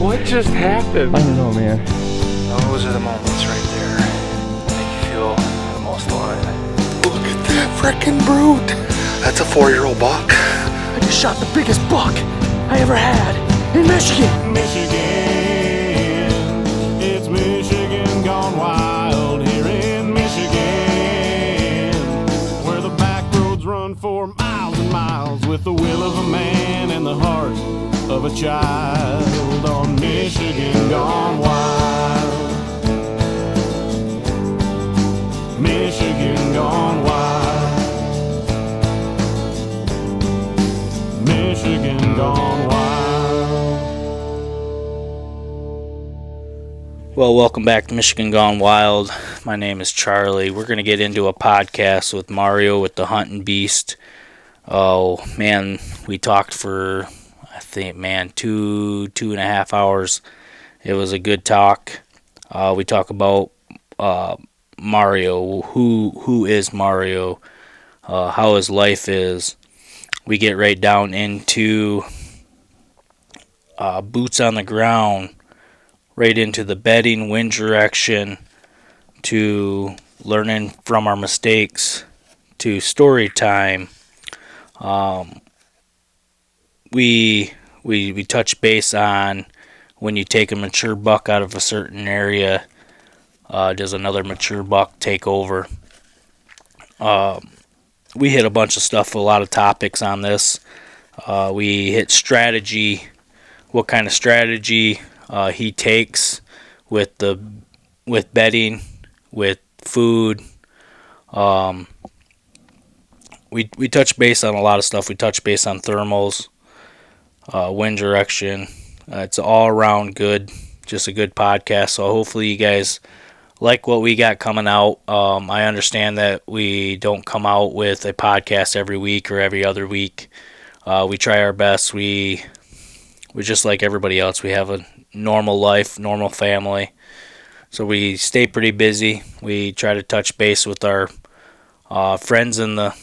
What just happened? I don't know, man. Those are the moments right there. Make you feel the most alive. Look at that frickin' brute. That's a 4-year-old buck. I just shot the biggest buck I ever had in Michigan. Michigan, it's Michigan gone wild here in Michigan, where the back roads run for miles and miles with the will of a man and the heart of a child on Michigan gone wild. Michigan gone wild. Michigan gone wild. Well, welcome back to Michigan Gone Wild. My name is Charlie. We're going to get into a podcast with Mario with the Hunting Beast. Oh, man, we talked for, I think, two and a half hours. It was a good talk. We talk about Mario, who is Mario, how his life is. We get right down into boots on the ground, right into the bedding, wind direction, to learning from our mistakes, to story time. We touch base on when you take a mature buck out of a certain area, does another mature buck take over? We hit a bunch of stuff, a lot of topics on this. We hit strategy, what kind of strategy he takes with bedding, with food. We touch base on a lot of stuff. We touch base on thermals, wind direction. It's all around good, just a good podcast. So hopefully you guys like what we got coming out. I understand that we don't come out with a podcast every week or every other week. We try our best. We're just like everybody else. We have a normal life, normal family. So we stay pretty busy. We try to touch base with our friends in the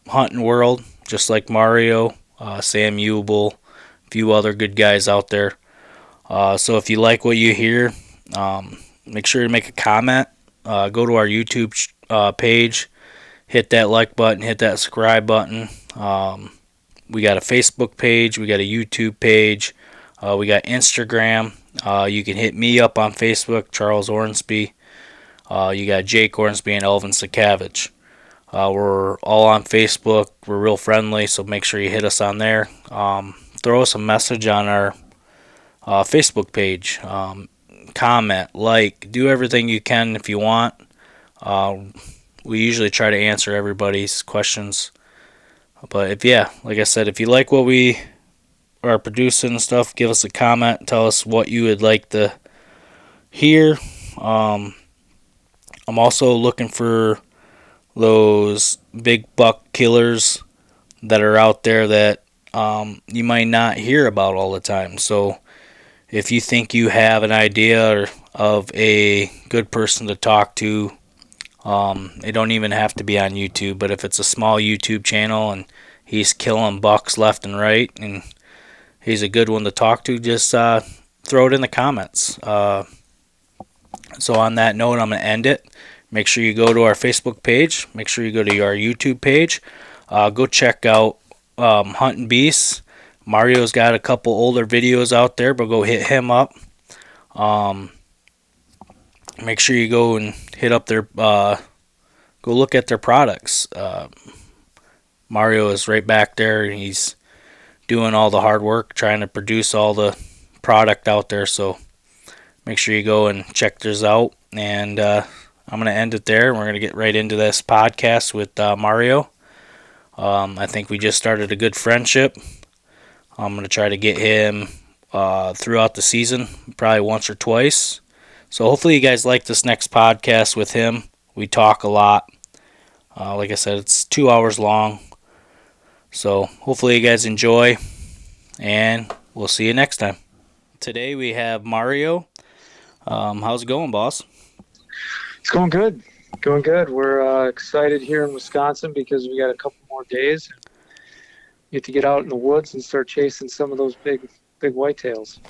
hunting world, just like Mario, Sam Ubel, a few other good guys out there. So if you like what you hear, make sure to make a comment. Go to our YouTube page, hit that like button, hit that subscribe button. We got a Facebook page, we got a YouTube page, we got Instagram. You can hit me up on Facebook, Charles Ornsby. You got Jake Ornsby and Elvin Sakavich. We're all on Facebook. We're real friendly, so make sure you hit us on there. Throw us a message on our Facebook page. Comment, like, do everything you can if you want. We usually try to answer everybody's questions. But like I said, if you like what we are producing and stuff, give us a comment. Tell us what you would like to hear. I'm also looking for those big buck killers that are out there that you might not hear about all the time. So if you think you have an idea of a good person to talk to, they don't even have to be on YouTube, but if it's a small YouTube channel and he's killing bucks left and right and he's a good one to talk to, just throw it in the comments. So on that note, I'm going to end it. Make sure you go to our Facebook page. Make sure you go to our YouTube page. Go check out Hunting Beasts. Mario's got a couple older videos out there, but go hit him up. Make sure you go and hit up their, go look at their products. Mario is right back there. He's doing all the hard work, trying to produce all the product out there. So make sure you go and check theirs out. And I'm going to end it there. We're going to get right into this podcast with Mario. I think we just started a good friendship. I'm going to try to get him throughout the season, probably once or twice. So hopefully you guys like this next podcast with him. We talk a lot. Like I said, it's 2 hours long. So hopefully you guys enjoy, and we'll see you next time. Today we have Mario. How's it going, boss? It's going good. Going good. We're excited here in Wisconsin because we got a couple more days. Get to get out in the woods and start chasing some of those big whitetails.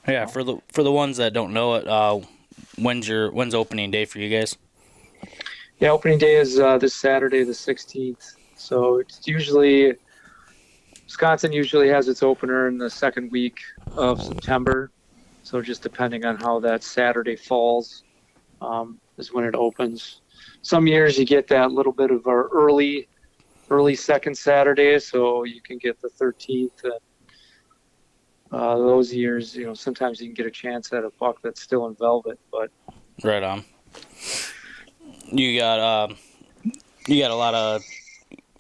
Yeah, for the ones that don't know it, when's opening day for you guys? Yeah, opening day is this Saturday, the 16th. So it's usually Wisconsin usually has its opener in the second week of September. So just depending on how that Saturday falls, is when it opens. Some years you get that little bit of our early second Saturday, so you can get the 13th. And those years, sometimes you can get a chance at a buck that's still in velvet. But Right on. You got you got a lot of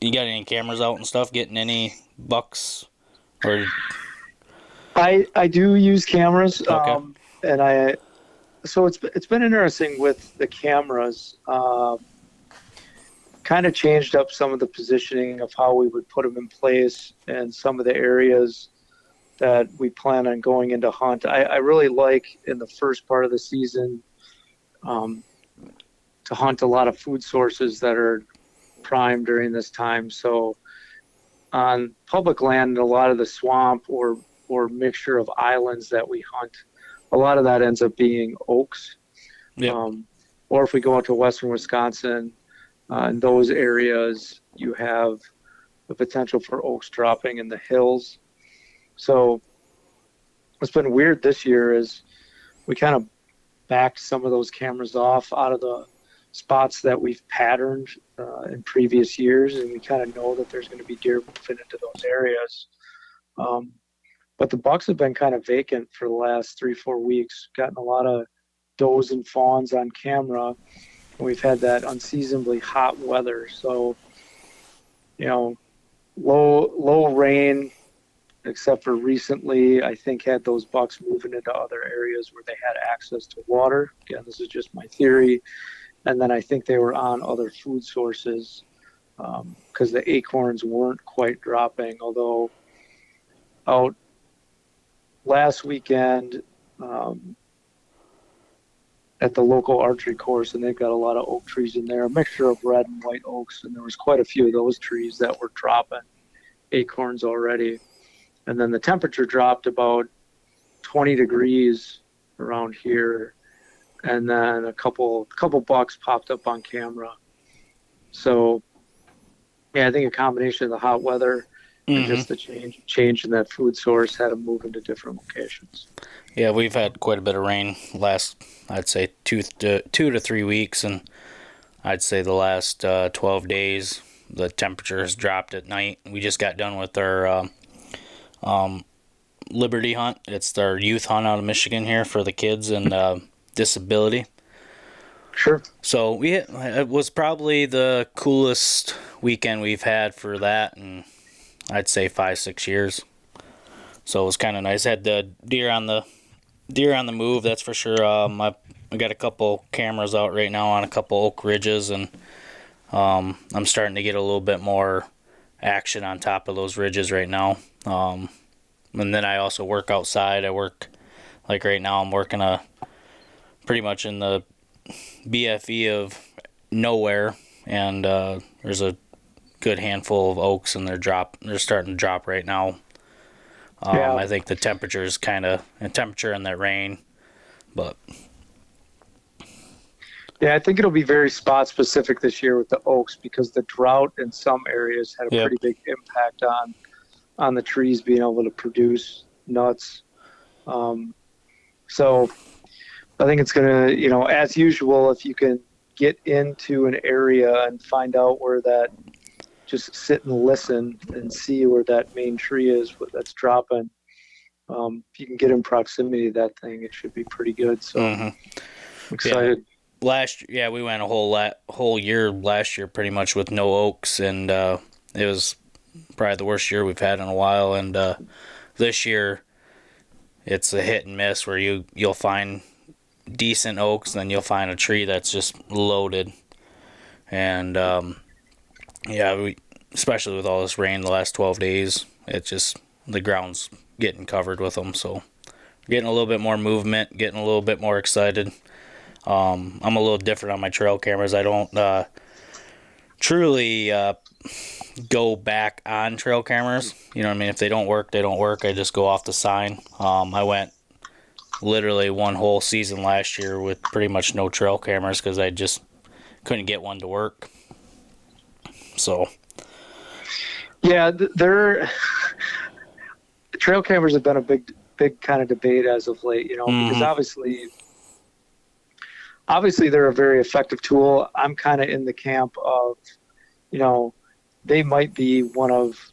you got any cameras out and stuff? Getting any bucks or I do use cameras, okay? and it's been interesting with the cameras. Kind of changed up some of the positioning of how we would put them in place and some of the areas that we plan on going into hunt. I really like in the first part of the season to hunt a lot of food sources that are prime during this time. So on public land, a lot of the swamp or mixture of islands that we hunt, a lot of that ends up being oaks. Yep. Or if we go out to western Wisconsin, in those areas, you have the potential for oaks dropping in the hills. So what's been weird this year is we kind of backed some of those cameras off out of the spots that we've patterned in previous years, and we kind of know that there's going to be deer moving into those areas. But the bucks have been kind of vacant for the last 3-4 weeks. Gotten a lot of does and fawns on camera. And we've had that unseasonably hot weather, so low rain, except for recently, I think had those bucks moving into other areas where they had access to water. Again, this is just my theory. And then I think they were on other food sources because the acorns weren't quite dropping. Although out last weekend at the local archery course, and they've got a lot of oak trees in there, a mixture of red and white oaks, and there was quite a few of those trees that were dropping acorns already. And then the temperature dropped about 20 degrees around here, and then a couple bucks popped up on camera. So yeah, I think a combination of the hot weather and just the change in that food source had them move into different locations. Yeah, we've had quite a bit of rain last, I'd say 2 to 3 weeks, and I'd say the last 12 days the temperature has dropped at night. We just got done with our Liberty hunt. It's our youth hunt out of Michigan here for the kids and disability. Sure. So it was probably the coolest weekend we've had for that, and I'd say 5-6 years. So it was kind of nice. Had the deer on the move, that's for sure. I got a couple cameras out right now on a couple oak ridges, and I'm starting to get a little bit more action on top of those ridges right now. And then I also work outside. I work, like right now, I'm working pretty much in the BFE of nowhere, and there's a good handful of oaks, and they're starting to drop right now. I think the temperature is temperature and that rain, but yeah, I think it'll be very spot specific this year with the oaks because the drought in some areas had a pretty big impact on the trees being able to produce nuts. So I think it's gonna, as usual, if you can get into an area and find out where that, just sit and listen and see where that main tree is that's dropping. If you can get in proximity to that thing, it should be pretty good. So I'm excited. Yeah. We went a whole year last year pretty much with no oaks, and it was probably the worst year we've had in a while. And this year, it's a hit and miss where you'll find decent oaks, then you'll find a tree that's just loaded. And especially with all this rain the last 12 days, it's just the ground's getting covered with them. So getting a little bit more movement, getting a little bit more excited. I'm a little different on my trail cameras. I don't truly go back on trail cameras. You know what I mean? If they don't work, they don't work. I just go off the sign. I went literally one whole season last year with pretty much no trail cameras because I just couldn't get one to work. So Yeah, trail cameras have been a big kind of debate as of late, because obviously they're a very effective tool. I'm kind of in the camp of, they might be one of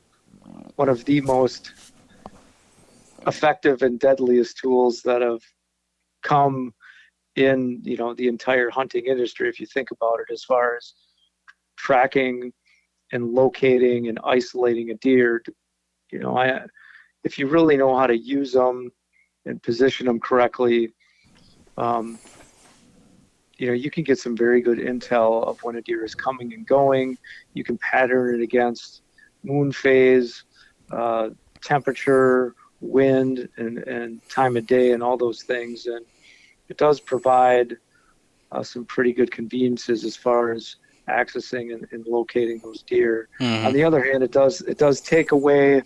the most effective and deadliest tools that have come in, the entire hunting industry, if you think about it, as far as tracking and locating and isolating a deer. If you really know how to use them and position them correctly, you can get some very good intel of when a deer is coming and going. You can pattern it against moon phase, temperature, wind, and time of day, and all those things. And it does provide some pretty good conveniences as far as accessing and locating those deer. On the other hand, it does take away.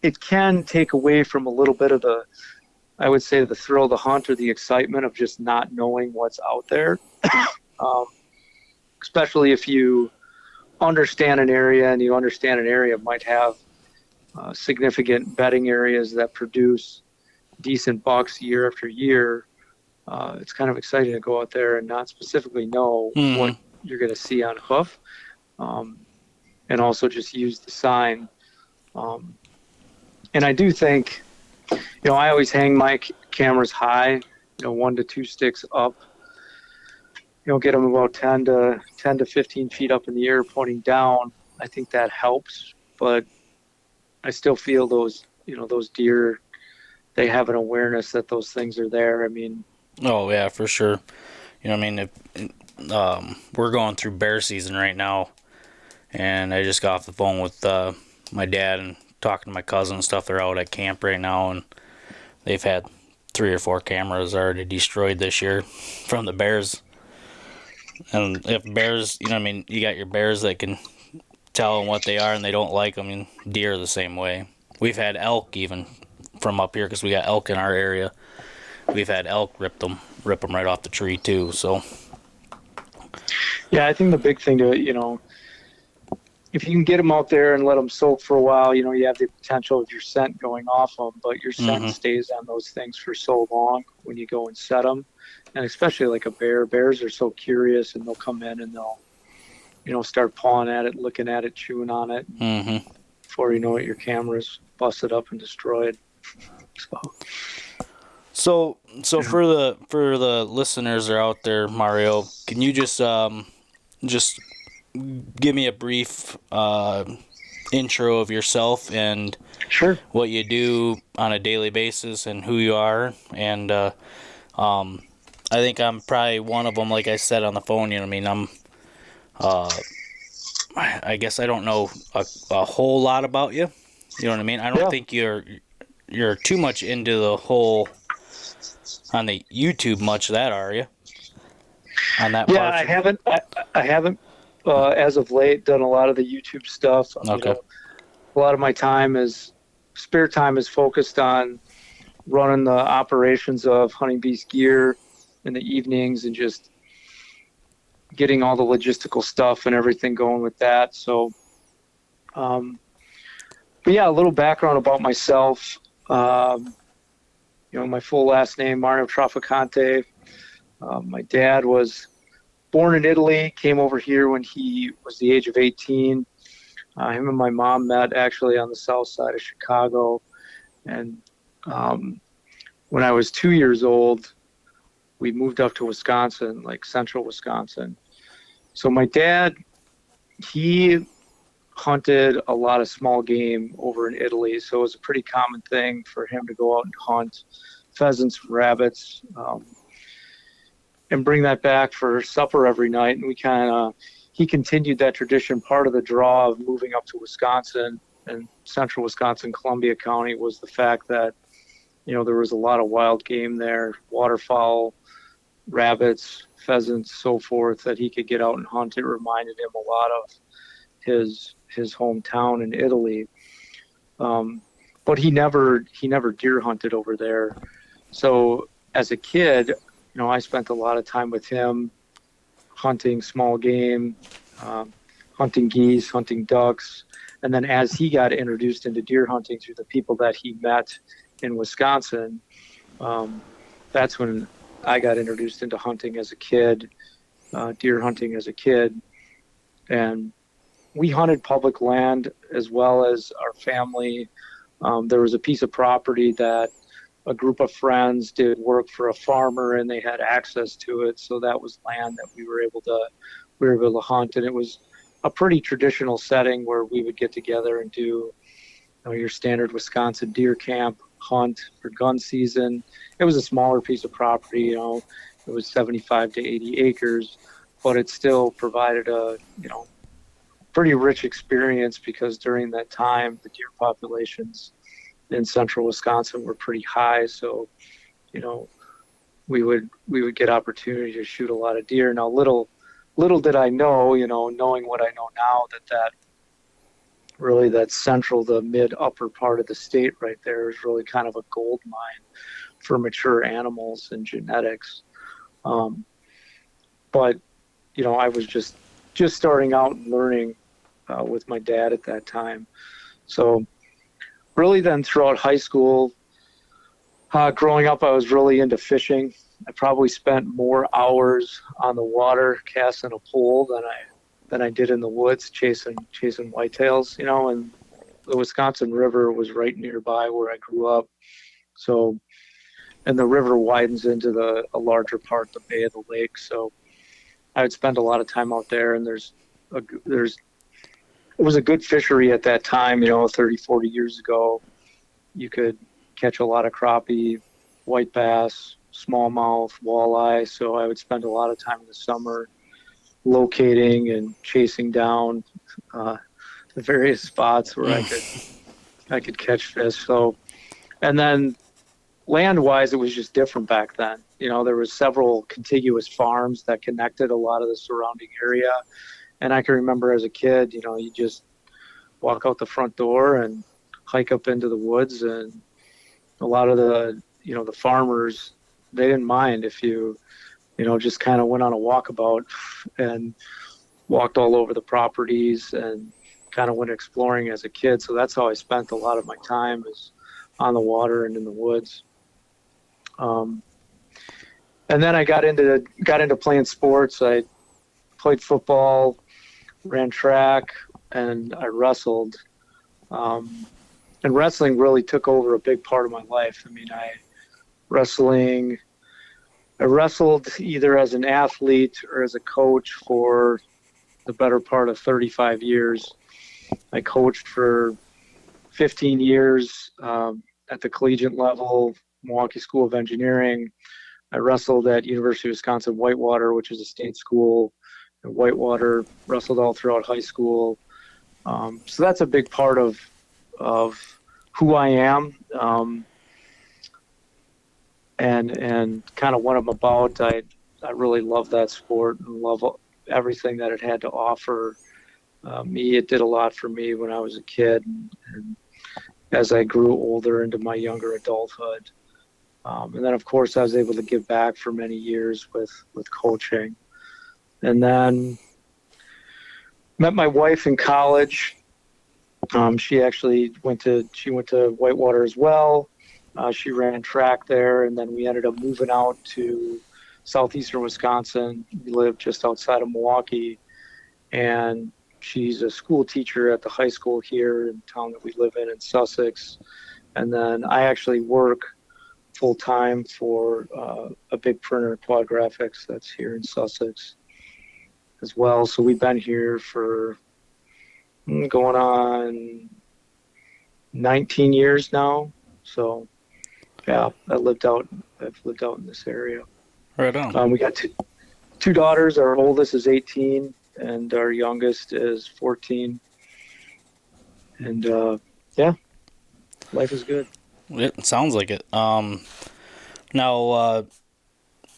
It can take away from a little bit of I would say, the thrill of the hunt or the excitement of just not knowing what's out there. Especially if you understand an area, and you understand an area might have significant bedding areas that produce decent bucks year after year. It's kind of exciting to go out there and not specifically know what you're going to see on hoof, and also just use the sign. And I do think, I always hang my cameras high, 1 to 2 sticks up. Get them about 10 to 15 feet up in the air, pointing down. I think that helps, but I still feel those deer, they have an awareness that those things are there. I mean, oh yeah, for sure. We're going through bear season right now, and I just got off the phone with my dad and talking to my cousin and stuff. They're out at camp right now, and they've had 3 or 4 cameras already destroyed this year from the bears. And if bears, you got your bears that can tell them what they are and they don't like them, and deer the same way. We've had elk even from up here because we got elk in our area. We've had elk rip them right off the tree too. So yeah, I think the big thing to if you can get them out there and let them soak for a while, you have the potential of your scent going off them, but your scent stays on those things for so long when you go and set them. And especially like a bear. Bears are so curious, and they'll come in and they'll, start pawing at it, looking at it, chewing on it. Before you know it, your camera's busted up and destroyed. So for the listeners that are out there, Mario, can you just give me a brief intro of yourself and Sure. what you do on a daily basis and who you are? And I think I'm probably one of them. Like I said on the phone, I guess I don't know a whole lot about you. You know what I mean? I don't think you're too much into the whole on the YouTube much of that, are you? On that part? I haven't. I haven't as of late done a lot of the YouTube stuff. Okay. A lot of my spare time is focused on running the operations of Hunting Beast Gear in the evenings and just getting all the logistical stuff and everything going with that. So, but yeah, a little background about myself. My full last name, Mario Trafficante. My dad was born in Italy, came over here when he was the age of 18. Him and my mom met actually on the south side of Chicago. And when I was 2 years old, we moved up to Wisconsin, like central Wisconsin. So my dad, he hunted a lot of small game over in Italy. So it was a pretty common thing for him to go out and hunt pheasants, rabbits, and bring that back for supper every night. And he continued that tradition. Part of the draw of moving up to Wisconsin and central Wisconsin, Columbia County, was the fact that, there was a lot of wild game there, waterfowl, rabbits, pheasants, so forth, that he could get out and hunt. It reminded him a lot of his hometown in Italy. But he never deer hunted over there. So as a kid, I spent a lot of time with him hunting small game, um, hunting geese, hunting ducks. And then as he got introduced into deer hunting through the people that he met in Wisconsin, um, that's when I got introduced into hunting as a kid, deer hunting as a kid. And we hunted public land as well as our family. There was a piece of property that a group of friends did work for a farmer and they had access to it. So that was land that we were able to hunt. And it was a pretty traditional setting where we would get together and do your standard Wisconsin deer camp hunt for gun season. It was a smaller piece of property, it was 75 to 80 acres, but it still provided a, pretty rich experience because during that time, the deer populations in central Wisconsin were pretty high. So, you know, we would get opportunity to shoot a lot of deer. Now, little did I know, knowing what I know now, that really that central, the mid upper part of the state right there is really kind of a gold mine for mature animals and genetics. But I was just starting out and learning with my dad at that time. So really then throughout high school, growing up, I was really into fishing. I probably spent more hours on the water casting a pole than I did in the woods chasing whitetails, and the Wisconsin River was right nearby where I grew up. So, and the river widens into a larger part, the bay of the lake. So I would spend a lot of time out there, and it was a good fishery at that time, 30, 40 years ago. You could catch a lot of crappie, white bass, smallmouth, walleye. So I would spend a lot of time in the summer locating and chasing down the various spots where I could catch fish. So, and then land-wise, it was just different back then. There was several contiguous farms that connected a lot of the surrounding area. And I can remember as a kid, you just walk out the front door and hike up into the woods, and a lot of the farmers, they didn't mind if you just kind of went on a walkabout and walked all over the properties and kind of went exploring as a kid. So that's how I spent a lot of my time, is on the water and in the woods. And then I got into playing sports. I played football, ran track, and I wrestled. And wrestling really took over a big part of my life. I mean, I wrestled either as an athlete or as a coach for the better part of 35 years. I coached for 15 years at the collegiate level, Milwaukee School of Engineering. I wrestled at University of Wisconsin Whitewater, which is a state school in Whitewater, wrestled all throughout high school. So that's a big part of who I am, and kind of what I'm about. I really love that sport and love everything that it had to offer me. It did a lot for me when I was a kid, and as I grew older into my younger adulthood. And then, of course, I was able to give back for many years with coaching. And then met my wife in college. She actually went to Whitewater as well. She ran track there, and then we ended up moving out to southeastern Wisconsin. We live just outside of Milwaukee, and she's a school teacher at the high school here in town that we live in Sussex. And then I actually work full-time for a big printer, Quad Graphics, that's here in Sussex as well. So we've been here for going on 19 years now. So yeah, I've lived out in this area. Right on. We got two daughters. Our oldest is 18 and our youngest is 14. And yeah, life is good. It sounds like it. Now,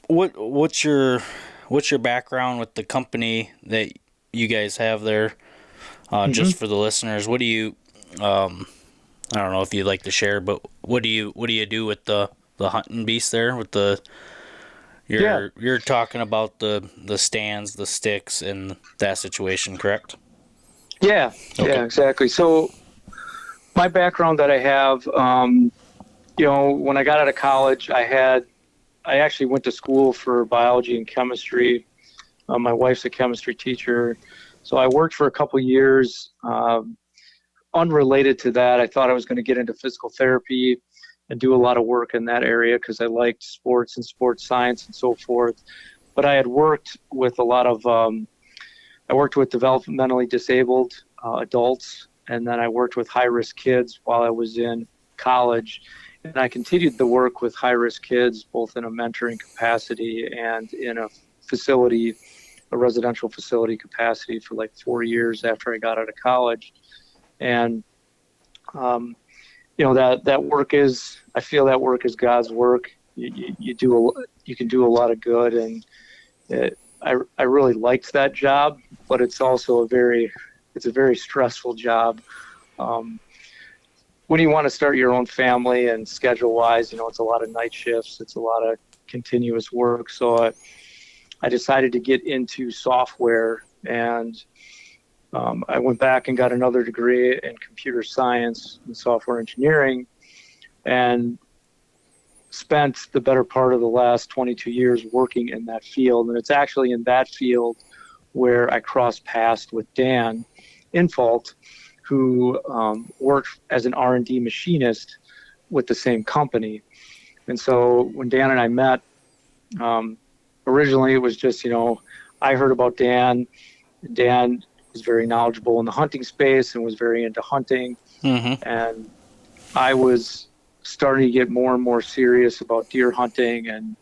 what's your background with the company that you guys have there? Just for the listeners, what do you? I don't know if you'd like to share, but what do you do with the the hunting beast there with the. You're talking about the stands, the sticks, and that situation, correct? Yeah, Okay. yeah, exactly. So my background that I have, when I got out of college, I actually went to school for biology and chemistry. My wife's a chemistry teacher, so I worked for a couple years. Unrelated to that, I thought I was going to get into physical therapy and do a lot of work in that area because I liked sports and sports science and so forth. But I had worked with a lot of, I worked with developmentally disabled adults, and then I worked with high-risk kids while I was in college. And I continued the work with high-risk kids, both in a mentoring capacity and in a facility, a residential facility capacity for like 4 years after I got out of college. And that work is, I feel that work is God's work. You can do a lot of good, and I really liked that job, but it's also it's a very stressful job. When you want to start your own family and schedule wise, it's a lot of night shifts, it's a lot of continuous work. So I decided to get into software, and I went back and got another degree in computer science and software engineering, and spent the better part of the last 22 years working in that field. And it's actually in that field where I crossed paths with Dan Infault, who worked as an R&D machinist with the same company. And so when Dan and I met, originally it was just, I heard about Dan. Dan was very knowledgeable in the hunting space and was very into hunting. Mm-hmm. And I was starting to get more and more serious about deer hunting and,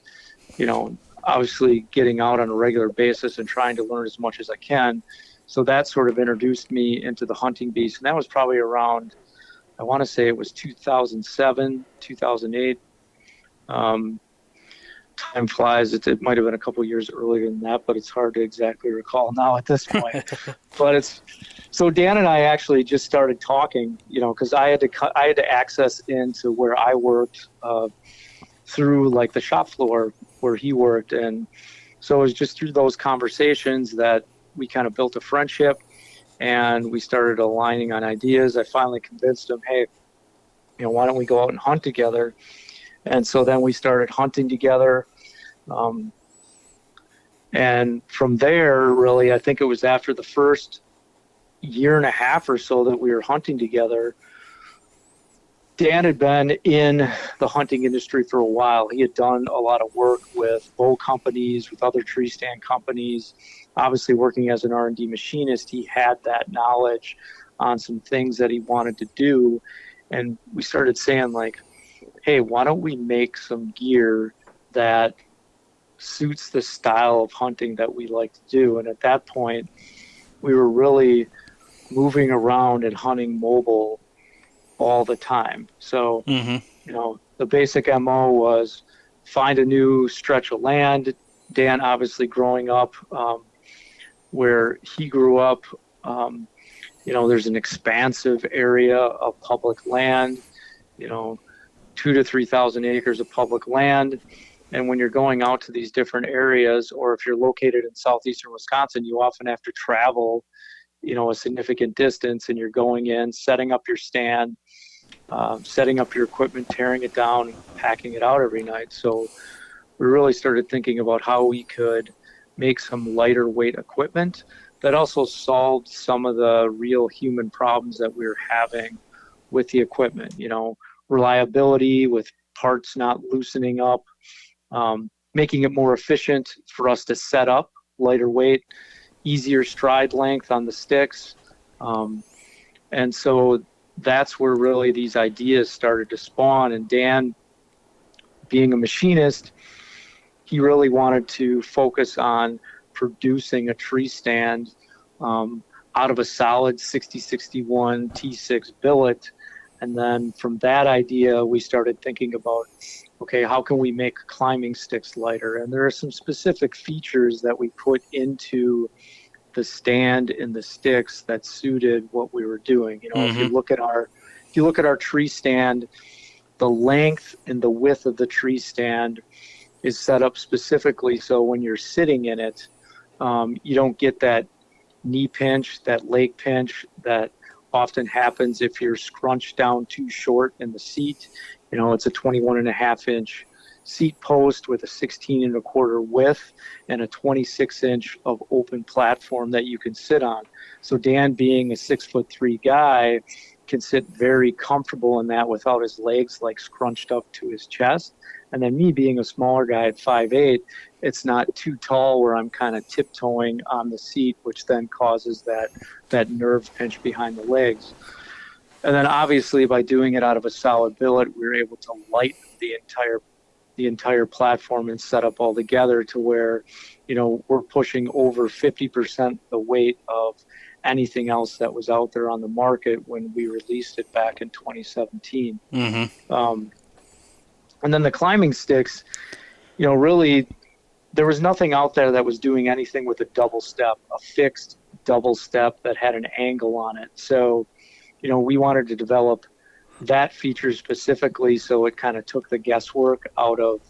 obviously getting out on a regular basis and trying to learn as much as I can. So that sort of introduced me into the hunting beast. And that was probably around, I want to say it was 2007, 2008. Time flies. It might have been a couple years earlier than that, but it's hard to exactly recall now at this point. But so Dan and I actually just started talking, because I had to access into where I worked through like the shop floor where he worked, and so it was just through those conversations that we kind of built a friendship, and we started aligning on ideas. I finally convinced him, hey, why don't we go out and hunt together? And so then we started hunting together. And from there, really, I think it was after the first year and a half or so that we were hunting together, Dan had been in the hunting industry for a while. He had done a lot of work with bow companies, with other tree stand companies. Obviously, working as an R&D machinist, he had that knowledge on some things that he wanted to do. And we started saying, like, hey, why don't we make some gear that suits the style of hunting that we like to do? And at that point, we were really moving around and hunting mobile all the time. So, the basic MO was find a new stretch of land. Dan, obviously growing up where he grew up, there's an expansive area of public land, 2,000 to 3,000 acres of public land. And when you're going out to these different areas, or if you're located in southeastern Wisconsin, you often have to travel, a significant distance, and you're going in, setting up your stand, setting up your equipment, tearing it down, and packing it out every night. So we really started thinking about how we could make some lighter weight equipment that also solved some of the real human problems that we were having with the equipment, reliability with parts not loosening up, making it more efficient for us to set up, lighter weight, easier stride length on the sticks. And so that's where really these ideas started to spawn. And Dan, being a machinist, he really wanted to focus on producing a tree stand out of a solid 6061 T6 billet. And then from that idea, we started thinking about, okay, how can we make climbing sticks lighter? And there are some specific features that we put into the stand and the sticks that suited what we were doing. If you look at our tree stand, the length and the width of the tree stand is set up specifically so when you're sitting in it, you don't get that knee pinch, that leg pinch that often happens if you're scrunched down too short in the seat. It's a 21.5-inch seat post with a 16.25 width and a 26-inch of open platform that you can sit on. So Dan, being a 6'3" guy, can sit very comfortable in that without his legs like scrunched up to his chest. And then me being a smaller guy at 5'8", it's not too tall where I'm kind of tiptoeing on the seat, which then causes that nerve pinch behind the legs. And then obviously by doing it out of a solid billet, we were able to lighten the entire platform and setup all together to where, we're pushing over 50% the weight of anything else that was out there on the market when we released it back in 2017. Mm-hmm. And then the climbing sticks, really there was nothing out there that was doing anything with a double step, a fixed double step that had an angle on it. So, we wanted to develop that feature specifically so it kind of took the guesswork out of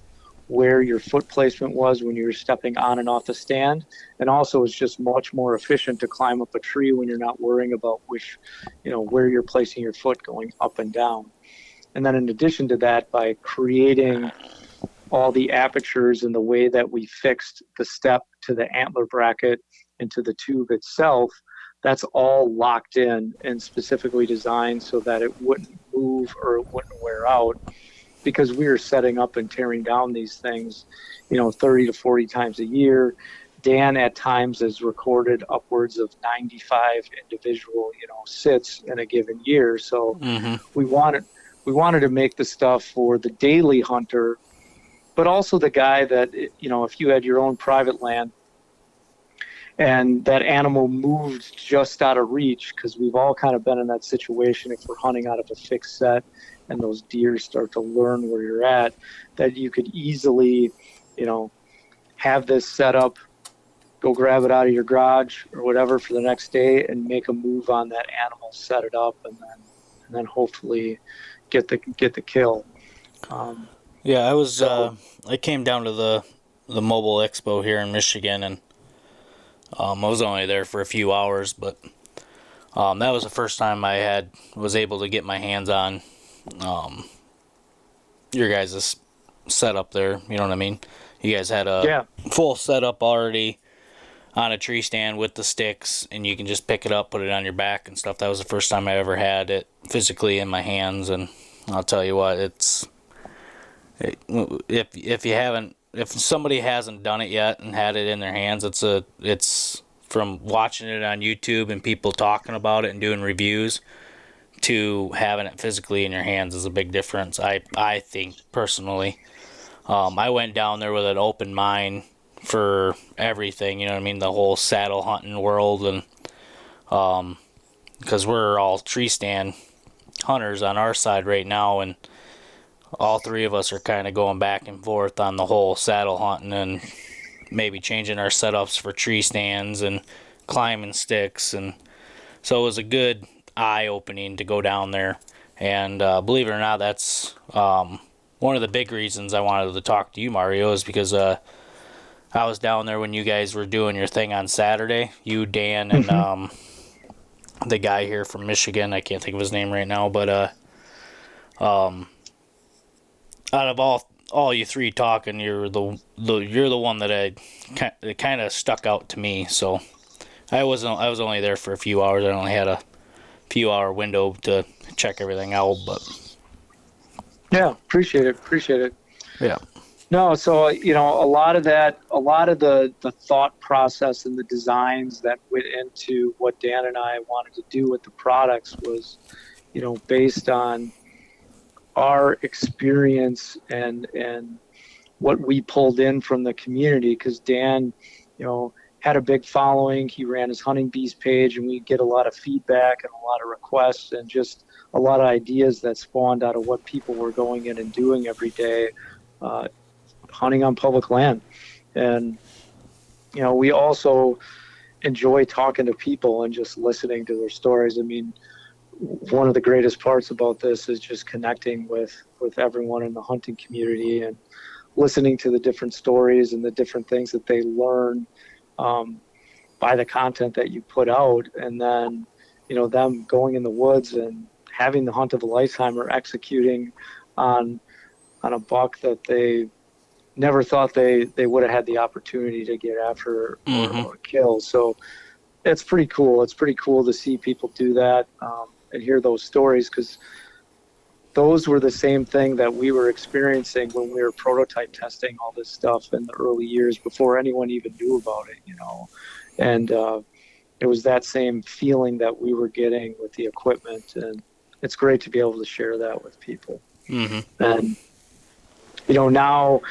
where your foot placement was when you were stepping on and off the stand. And also it's just much more efficient to climb up a tree when you're not worrying about where you're placing your foot going up and down. And then in addition to that, by creating all the apertures and the way that we fixed the step to the antler bracket and to the tube itself, that's all locked in and specifically designed so that it wouldn't move or it wouldn't wear out, because we are setting up and tearing down these things, 30 to 40 times a year. Dan at times has recorded upwards of 95 individual, sits in a given year. So we wanted to make the stuff for the daily hunter, but also the guy that, if you had your own private land and that animal moved just out of reach, because we've all kind of been in that situation if we're hunting out of a fixed set and those deer start to learn where you're at, that you could easily, have this set up, go grab it out of your garage or whatever for the next day and make a move on that animal, set it up, and then hopefully get the kill. Yeah, I came down to the mobile expo here in Michigan, and I was only there for a few hours, but that was the first time I was able to get my hands on your guys' setup there. You know what I mean? You guys had a full setup already on a tree stand with the sticks, and you can just pick it up, put it on your back and stuff. That was the first time I ever had it physically in my hands, and I'll tell you what, if somebody hasn't done it yet and had it in their hands, it's from watching it on YouTube and people talking about it and doing reviews to having it physically in your hands is a big difference. I think personally, I went down there with an open mind for everything. You know what I mean? The whole saddle hunting world, and because we're all tree stand hunters on our side right now, and all three of us are kind of going back and forth on the whole saddle hunting and maybe changing our setups for tree stands and climbing sticks. And so it was a good eye-opening to go down there. And believe it or not, that's one of the big reasons I wanted to talk to you, Mario, is because I was down there when you guys were doing your thing on Saturday. You, Dan, and the guy here from Michigan. I can't think of his name right now, but out of all you three talking, you're the one that kind of stuck out to me. So I was only there for a few hours. I only had a few hour window to check everything out, but yeah, appreciate it. Yeah. No, so a lot of the thought process and the designs that went into what Dan and I wanted to do with the products was, based on our experience and what we pulled in from the community. Because Dan, had a big following. He ran his Hunting Bees page, and we get a lot of feedback and a lot of requests and just a lot of ideas that spawned out of what people were going in and doing every day, hunting on public land. And we also enjoy talking to people and just listening to their stories. I mean, one of the greatest parts about this is just connecting with everyone in the hunting community and listening to the different stories and the different things that they learn by the content that you put out, and then them going in the woods and having the hunt of a lifetime or executing on a buck that they never thought they would have had the opportunity to get after or kill. So it's pretty cool. It's pretty cool to see people do that and hear those stories, because those were the same thing that we were experiencing when we were prototype testing all this stuff in the early years before anyone even knew about it, and it was that same feeling that we were getting with the equipment, and it's great to be able to share that with people. And now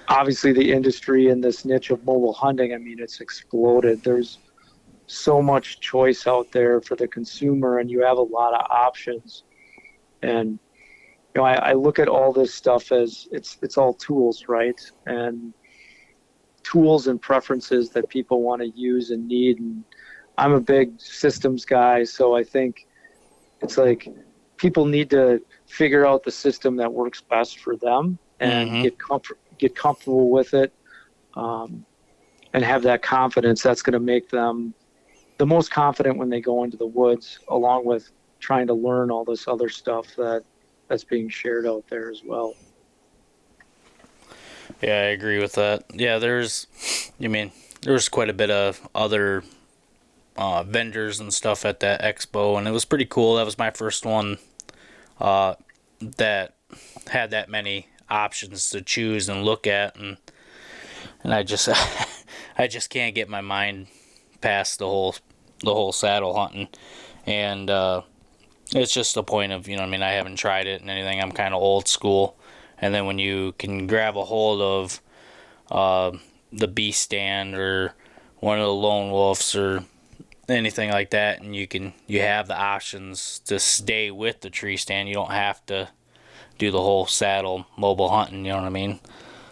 obviously the industry in this niche of mobile hunting, I mean, it's exploded. There's so much choice out there for the consumer, and you have a lot of options. And I look at all this stuff as it's all tools, right? And tools and preferences that people want to use and need. And I'm a big systems guy, so I think it's like people need to figure out the system that works best for them and get comfortable with it, and have that confidence. That's going to make them the most confident when they go into the woods, along with trying to learn all this other stuff that's being shared out there as well. Yeah, I agree with that. Yeah, there's quite a bit of other vendors and stuff at that expo, and it was pretty cool. That was my first one that had that many options to choose and look at, and I just I just can't get my mind past the whole saddle hunting, and it's just the point of I haven't tried it and anything. I'm kind of old school, and then when you can grab a hold of the B stand or one of the lone wolves or anything like that, and you have the options to stay with the tree stand. You don't have to do the whole saddle mobile hunting. You know what I mean?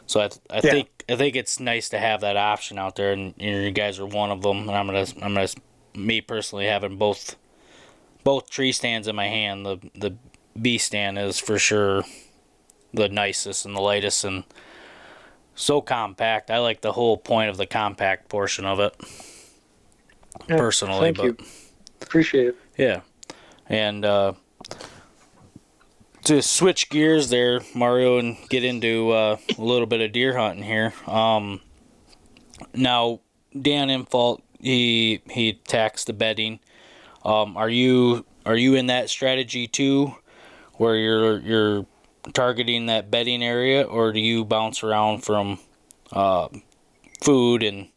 So I think it's nice to have that option out there, and you guys are one of them. And I'm gonna me personally having both tree stands in my hand. The B stand is for sure the nicest and the lightest and so compact. I like the whole point of the compact portion of it. Yeah, personally, thank you. Appreciate it. Yeah. And to switch gears there, Mario, and get into a little bit of deer hunting here. Now, Dan Infault, he taxed the bedding. Are you in that strategy too, where you're targeting that bedding area, or do you bounce around from food and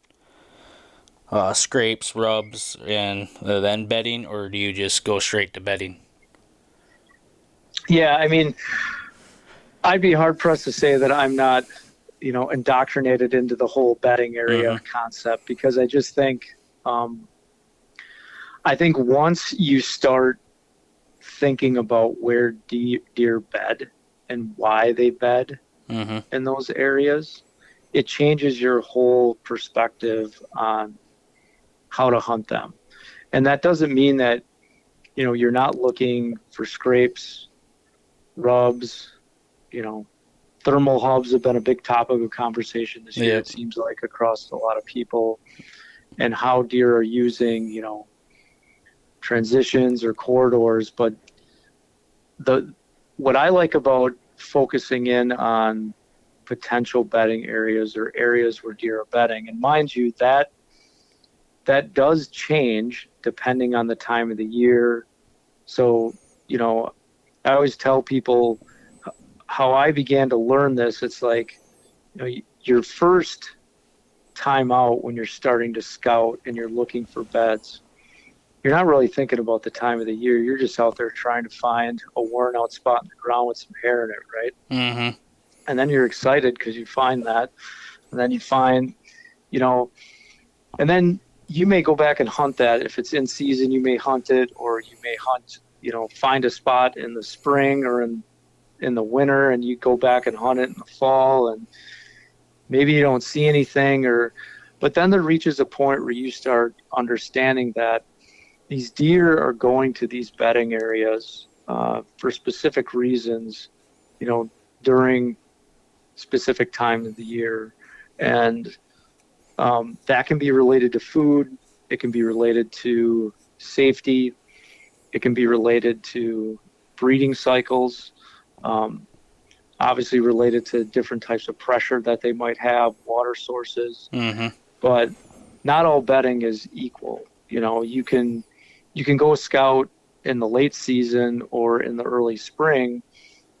scrapes, rubs, and then bedding, or do you just go straight to bedding? Yeah, I mean, I'd be hard pressed to say that I'm not, indoctrinated into the whole bedding area concept, because I just think, I think once you start thinking about where deer bed and why they bed in those areas, it changes your whole perspective on how to hunt them. And that doesn't mean that, you're not looking for scrapes, rubs, thermal hubs have been a big topic of conversation this year. It seems like across a lot of people, and how deer are using, transitions or corridors. But what I like about focusing in on potential bedding areas or areas where deer are bedding, and mind you, that does change depending on the time of the year. So, I always tell people how I began to learn this. It's like, your first time out when you're starting to scout and you're looking for beds, you're not really thinking about the time of the year. You're just out there trying to find a worn out spot in the ground with some hair in it, right? Mm-hmm. And then you're excited because you find that. And then you find, and then you may go back and hunt that. If it's in season, you may hunt it, or you may hunt, find a spot in the spring or in the winter, and you go back and hunt it in the fall, and maybe you don't see anything, but then there reaches a point where you start understanding that these deer are going to these bedding areas for specific reasons, during specific time of the year. And that can be related to food. It can be related to safety. It can be related to breeding cycles. Obviously related to different types of pressure that they might have, water sources. Mm-hmm. But not all bedding is equal. You can go scout in the late season or in the early spring.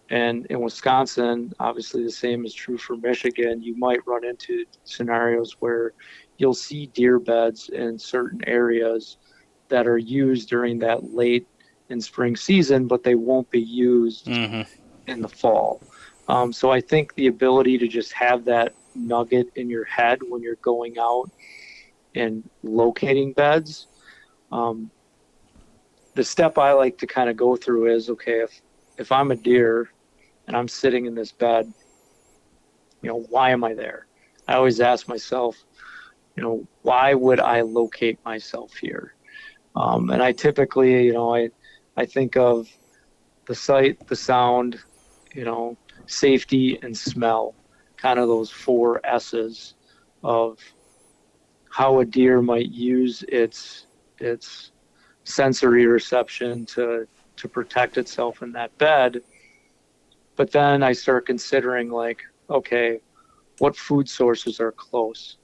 And in Wisconsin, obviously the same is true for Michigan. You might run into scenarios where you'll see deer beds in certain areas that are used during that late and spring season, but they won't be used Mm-hmm. in the fall. So I think the ability to just have that nugget in your head when you're going out and locating beds, the step I like to kind of go through is, okay, if I'm a deer and I'm sitting in this bed, why am I there? I always ask myself, why would I locate myself here? And I typically, I think of the sight, the sound, safety and smell, kind of those 4 S's of how a deer might use its sensory reception to protect itself in that bed. But then I start considering, like, okay, what food sources are close?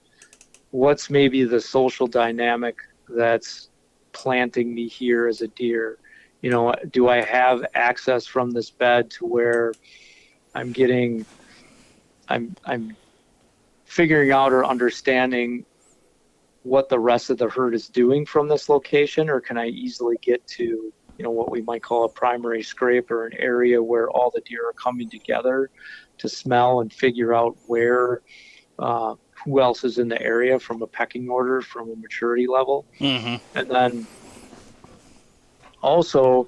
What's maybe the social dynamic that's planting me here as a deer? Do I have access from this bed to where I'm figuring out or understanding what the rest of the herd is doing from this location, or can I easily get to, what we might call a primary scrape, or an area where all the deer are coming together to smell and figure out where, who else is in the area from a pecking order, from a maturity level. Mm-hmm. And then also,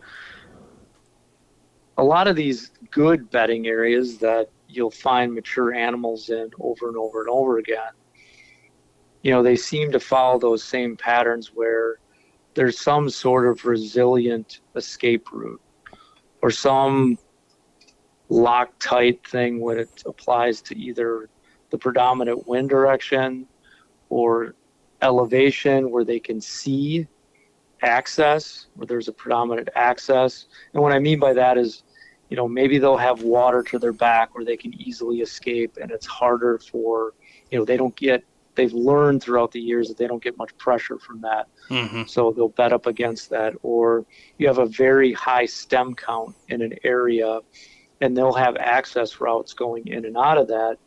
a lot of these good bedding areas that you'll find mature animals in over and over and over again, they seem to follow those same patterns where there's some sort of resilient escape route or some Loctite thing when it applies to either the predominant wind direction or elevation where they can see access, where there's a predominant access. And what I mean by that is, maybe they'll have water to their back where they can easily escape, and it's harder for, they've learned throughout the years that they don't get much pressure from that. Mm-hmm. So they'll bed up against that. Or you have a very high stem count in an area, and they'll have access routes going in and out of that,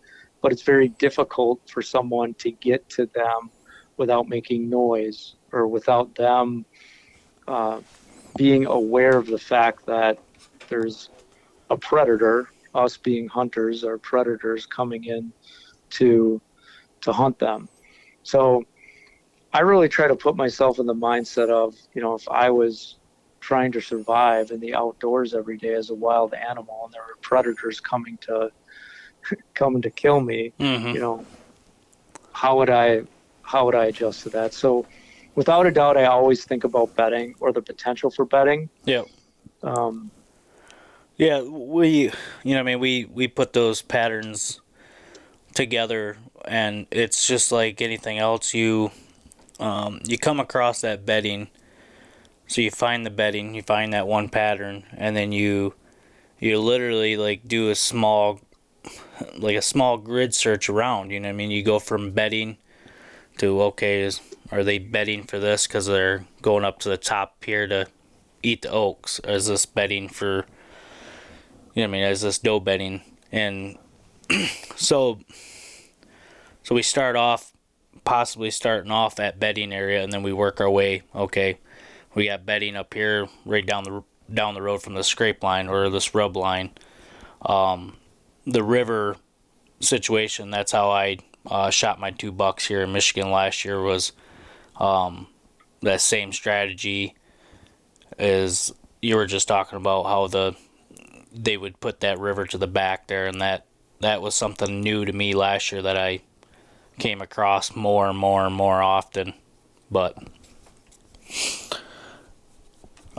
but it's very difficult for someone to get to them without making noise or without them being aware of the fact that there's a predator, us being hunters or predators coming in to hunt them. So I really try to put myself in the mindset of, if I was trying to survive in the outdoors every day as a wild animal and there were predators coming to kill me, Mm-hmm. how would I adjust to that? So without a doubt, I always think about bedding or the potential for bedding. Yep. Um, Yeah, we put those patterns together, and it's just like anything else. You come across that bedding, so you find the bedding, you find that one pattern, and then you literally like do a small grid search around. You go from bedding to, okay, are they bedding for this because they're going up to the top here to eat the oaks? Or is this bedding for, is this doe bedding? And so we start off, possibly starting off at bedding area, and then we work our way. Okay, we got bedding up here, right down the road from the scrape line or this rub line. The river situation. That's how I shot my 2 bucks here in Michigan last year. Was that same strategy as you were just talking about, how they would put that river to the back there, and that was something new to me last year that I came across more and more and more often. But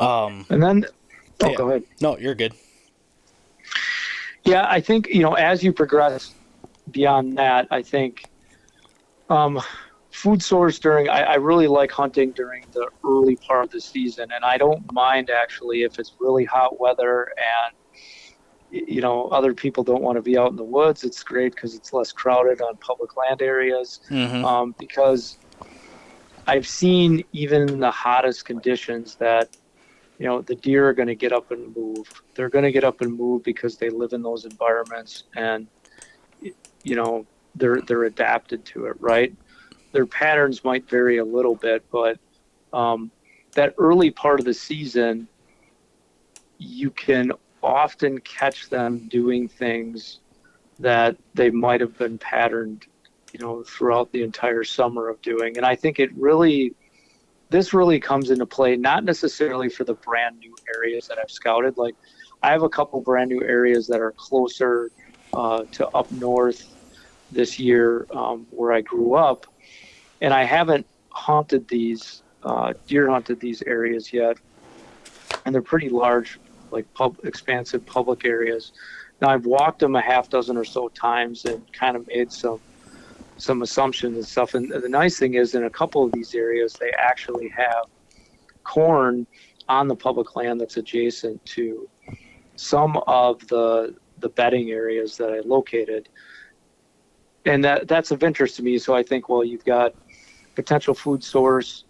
And then, Yeah. go ahead. No, you're good. Yeah, I think, as you progress beyond that, I think food source I really like hunting during the early part of the season. And I don't mind actually if it's really hot weather and, other people don't want to be out in the woods. It's great because it's less crowded on public land areas. Mm-hmm. Because I've seen even in the hottest conditions that the deer are going to get up and move. They're going to get up and move because they live in those environments, and they're adapted to it, right? Their patterns might vary a little bit, but that early part of the season, you can often catch them doing things that they might have been patterned, throughout the entire summer of doing. And I think this really comes into play, not necessarily for the brand new areas that I've scouted. Like, I have a couple brand new areas that are closer to up north this year, where I grew up, and I haven't deer hunted these areas yet, and they're pretty large, like expansive public areas. Now, I've walked them a half dozen or so times and kind of made some assumptions and stuff. And the nice thing is, in a couple of these areas, they actually have corn on the public land that's adjacent to some of the bedding areas that I located. And that's of interest to me. So I think, well, you've got potential food source.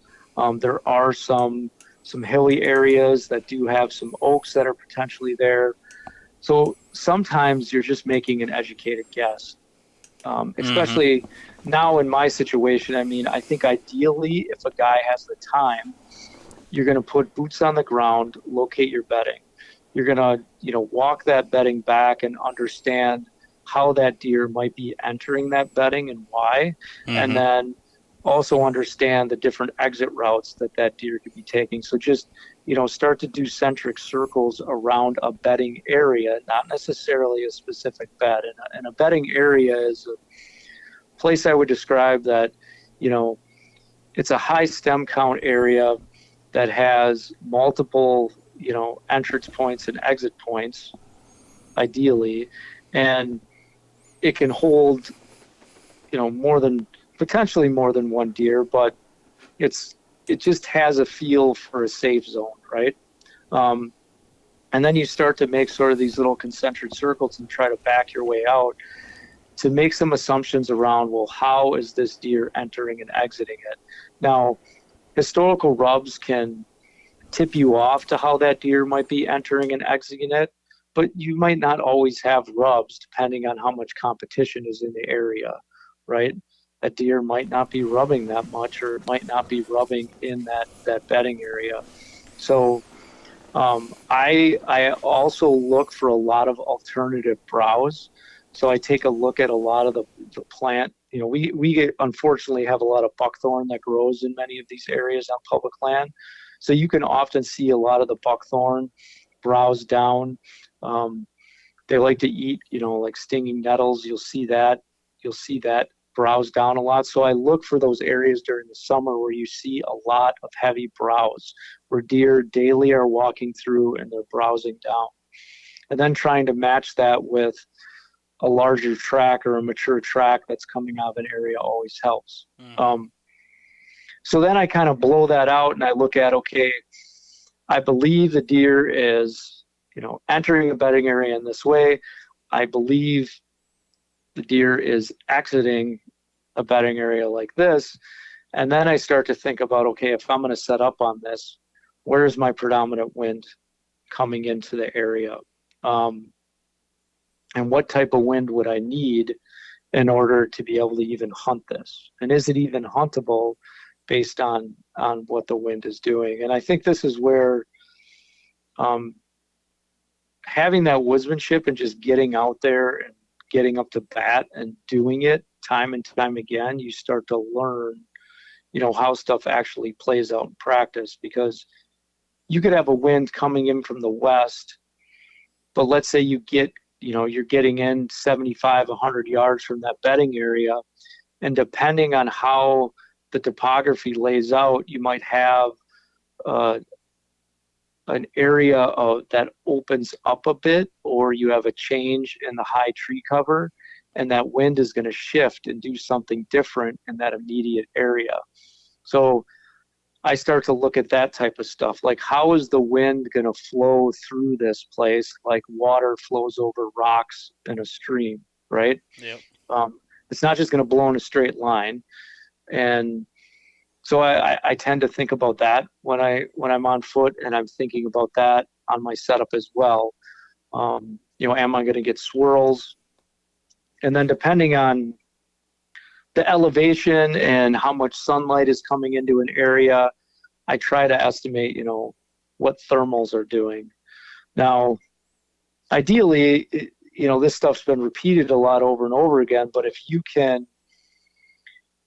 There are some hilly areas that do have some oaks that are potentially there. So sometimes you're just making an educated guess. Especially now in my situation. I mean, I think ideally, if a guy has the time, you're going to put boots on the ground, locate your bedding. You're going to, walk that bedding back and understand how that deer might be entering that bedding and why. And then also understand the different exit routes that deer could be taking. So just, start to do centric circles around a bedding area, not necessarily a specific bed. And a bedding area is a place I would describe that, it's a high stem count area that has multiple, entrance points and exit points, ideally, and it can hold, potentially more than one deer, but it just has a feel for a safe zone, right? And then you start to make sort of these little concentric circles and try to back your way out to make some assumptions around, well, how is this deer entering and exiting it? Now, historical rubs can tip you off to how that deer might be entering and exiting it, but you might not always have rubs depending on how much competition is in the area, right? That deer might not be rubbing that much, or it might not be rubbing in that bedding area. So I also look for a lot of alternative browse. So I take a look at a lot of the plant. We unfortunately have a lot of buckthorn that grows in many of these areas on public land. So you can often see a lot of the buckthorn browse down. They like to eat, like stinging nettles. You'll see that browse down a lot. So I look for those areas during the summer where you see a lot of heavy browse, where deer daily are walking through and they're browsing down. And then trying to match that with a larger track or a mature track that's coming out of an area always helps. So then I kind of blow that out and I look at, okay, I believe the deer is, entering a bedding area in this way. I believe the deer is exiting a bedding area like this. And then I start to think about, okay, if I'm going to set up on this, where is my predominant wind coming into the area? And what type of wind would I need in order to be able to even hunt this? And is it even huntable based on what the wind is doing? And I think this is where having that woodsmanship and just getting out there and getting up to bat and doing it time and time again, you start to learn, how stuff actually plays out in practice. Because you could have a wind coming in from the west, but let's say you get, you're getting in 75, 100 yards from that bedding area. And depending on how the topography lays out, you might have a an area that opens up a bit, or you have a change in the high tree cover, and that wind is going to shift and do something different in that immediate area. So I start to look at that type of stuff. Like, how is the wind going to flow through this place? Like water flows over rocks in a stream, right? Yep. It's not just going to blow in a straight line. And so I tend to think about that when I'm on foot, and I'm thinking about that on my setup as well. Am I going to get swirls? And then depending on the elevation and how much sunlight is coming into an area, I try to estimate, what thermals are doing. Now, ideally, this stuff's been repeated a lot over and over again, but if you can,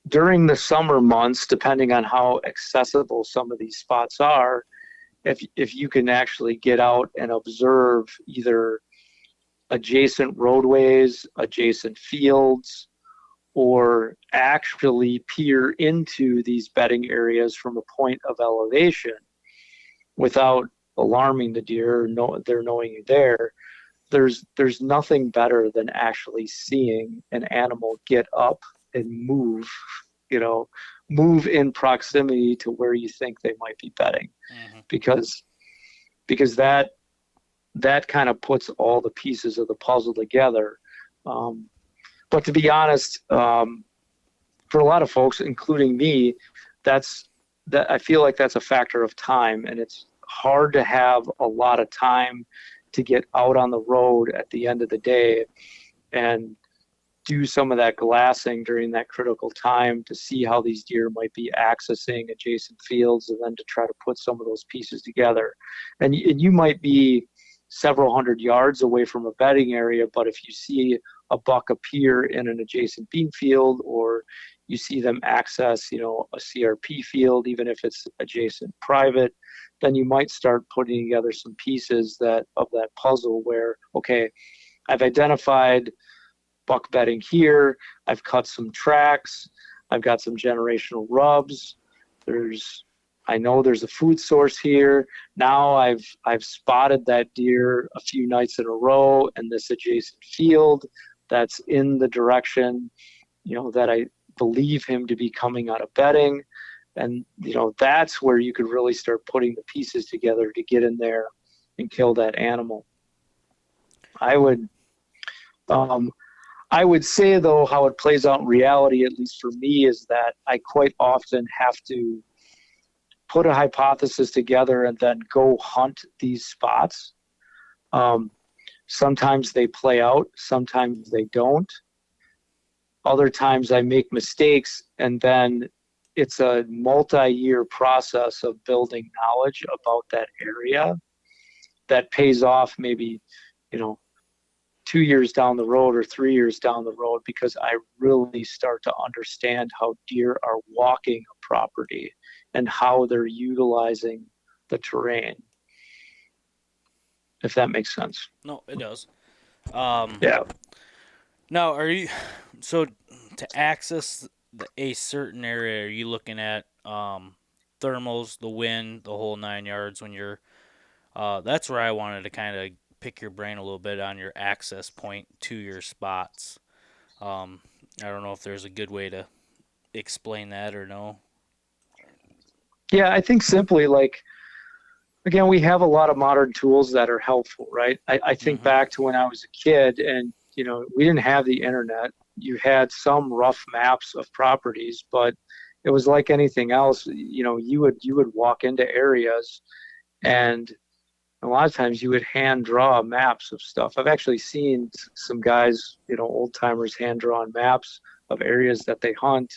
during the summer months, depending on how accessible some of these spots are, if you can actually get out and observe either adjacent roadways, adjacent fields, or actually peer into these bedding areas from a point of elevation without alarming the deer, they're knowing you're there, there's nothing better than actually seeing an animal get up and move in proximity to where you think they might be bedding. Mm-hmm. because that kind of puts all the pieces of the puzzle together. But to be honest, for a lot of folks, including me, that I feel like that's a factor of time, and it's hard to have a lot of time to get out on the road at the end of the day and do some of that glassing during that critical time to see how these deer might be accessing adjacent fields, and then to try to put some of those pieces together. And you might be several hundred yards away from a bedding area, but if you see a buck appear in an adjacent bean field, or you see them access, a CRP field, even if it's adjacent private, then you might start putting together some pieces of that puzzle where, okay, I've identified buck bedding here, I've cut some tracks, I've got some generational rubs, I know there's a food source here. Now I've spotted that deer a few nights in a row in this adjacent field that's in the direction, that I believe him to be coming out of bedding. And, that's where you could really start putting the pieces together to get in there and kill that animal. I would say, though, how it plays out in reality, at least for me, is that I quite often have to put a hypothesis together and then go hunt these spots. Sometimes they play out, sometimes they don't. Other times I make mistakes, and then it's a multi-year process of building knowledge about that area that pays off maybe, 2 years down the road or 3 years down the road, because I really start to understand how deer are walking a property and how they're utilizing the terrain. If that makes sense. No, it does. Yeah. Now, so to access a certain area, are you looking at thermals, the wind, the whole 9 yards when you're that's where I wanted to kind of pick your brain a little bit on your access point to your spots. I don't know if there's a good way to explain that or no. Yeah, I think simply, again, we have a lot of modern tools that are helpful, right? I think back to when I was a kid, and, we didn't have the internet. You had some rough maps of properties, but it was like anything else. You would walk into areas, and a lot of times you would hand draw maps of stuff. I've actually seen some guys, old timers, hand drawn maps of areas that they hunt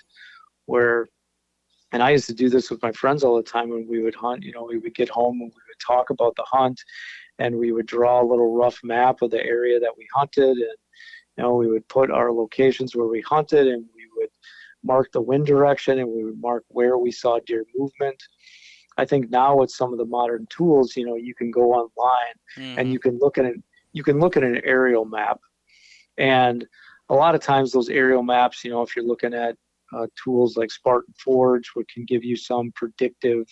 and I used to do this with my friends all the time when we would hunt. We would get home and we would talk about the hunt, and we would draw a little rough map of the area that we hunted, and we would put our locations where we hunted, and we would mark the wind direction, and we would mark where we saw deer movement. I think now with some of the modern tools, you can go online and you can look at an aerial map, and a lot of times those aerial maps, if you're looking at tools like Spartan Forge, which can give you some predictive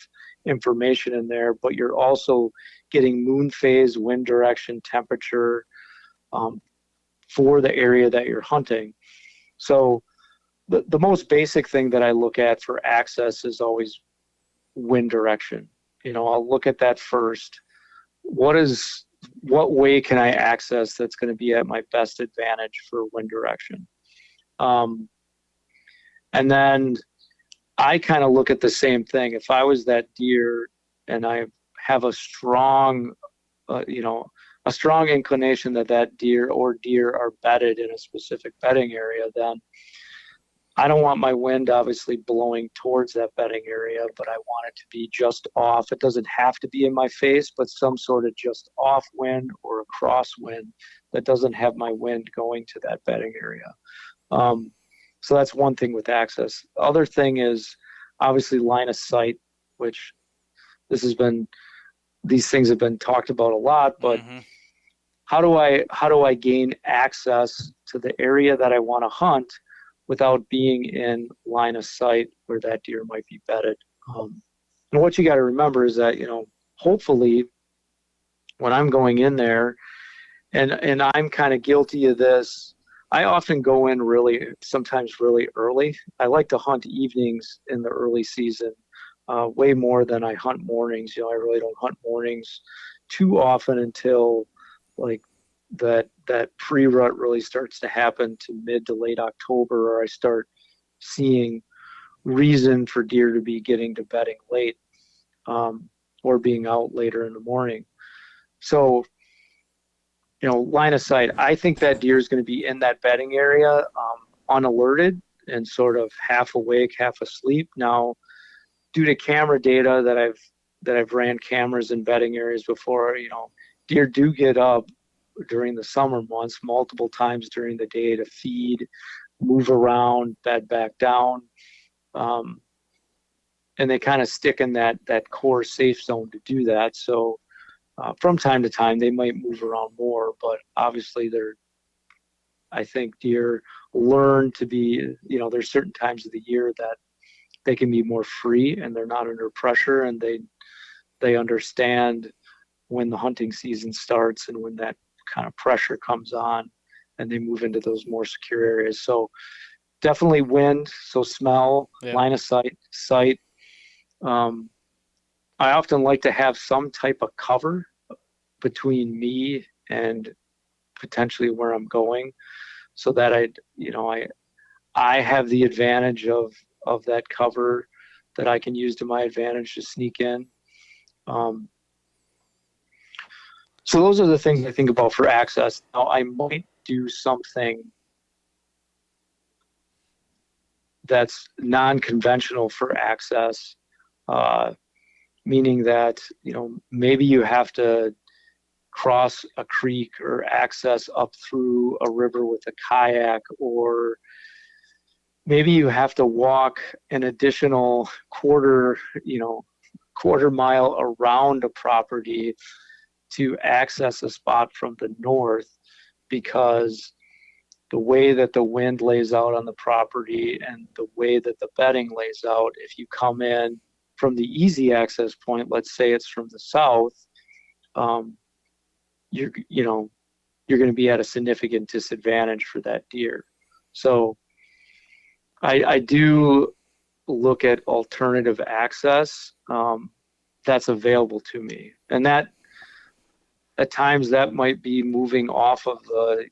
information in there, but you're also getting moon phase, wind direction, temperature, um, for the area that you're hunting. So the most basic thing that I look at for access is always wind direction. I'll look at that first. What way can I access that's going to be at my best advantage for wind direction? Um, and then I kind of look at the same thing. If I was that deer and I have a strong inclination that that deer or deer are bedded in a specific bedding area, then I don't want my wind obviously blowing towards that bedding area, but I want it to be just off. It doesn't have to be in my face, but some sort of just off wind or a crosswind that doesn't have my wind going to that bedding area. So that's one thing with access. The other thing is obviously line of sight, which these things have been talked about a lot, but how do I gain access to the area that I want to hunt without being in line of sight where that deer might be bedded? And what you got to remember is that, hopefully when I'm going in there, and I'm kind of guilty of this, I often go in sometimes really early. I like to hunt evenings in the early season, way more than I hunt mornings. I really don't hunt mornings too often until like that pre-rut really starts to happen to mid to late October, or I start seeing reason for deer to be getting to bedding late, or being out later in the morning. So, line of sight, I think that deer is going to be in that bedding area, unalerted and sort of half awake, half asleep. Now, due to camera data that I've ran cameras in bedding areas before, deer do get up during the summer months multiple times during the day to feed, move around, bed back down, and they kind of stick in that core safe zone to do that. So from time to time they might move around more, but obviously I think deer learn to be, there's certain times of the year that they can be more free and they're not under pressure, and they understand when the hunting season starts and when that kind of pressure comes on, and they move into those more secure areas. So definitely wind, so smell, line of sight. I often like to have some type of cover between me and potentially where I'm going, so that I have the advantage of that cover that I can use to my advantage to sneak in. So those are the things I think about for access. Now, I might do something that's non-conventional for access, meaning that, maybe you have to cross a creek or access up through a river with a kayak, or maybe you have to walk an additional quarter mile around a property to access a spot from the north, because the way that the wind lays out on the property and the way that the bedding lays out, if you come in from the easy access point, let's say it's from the south, you're going to be at a significant disadvantage for that deer. So I do look at alternative access that's available to me, and that at times that might be moving off of the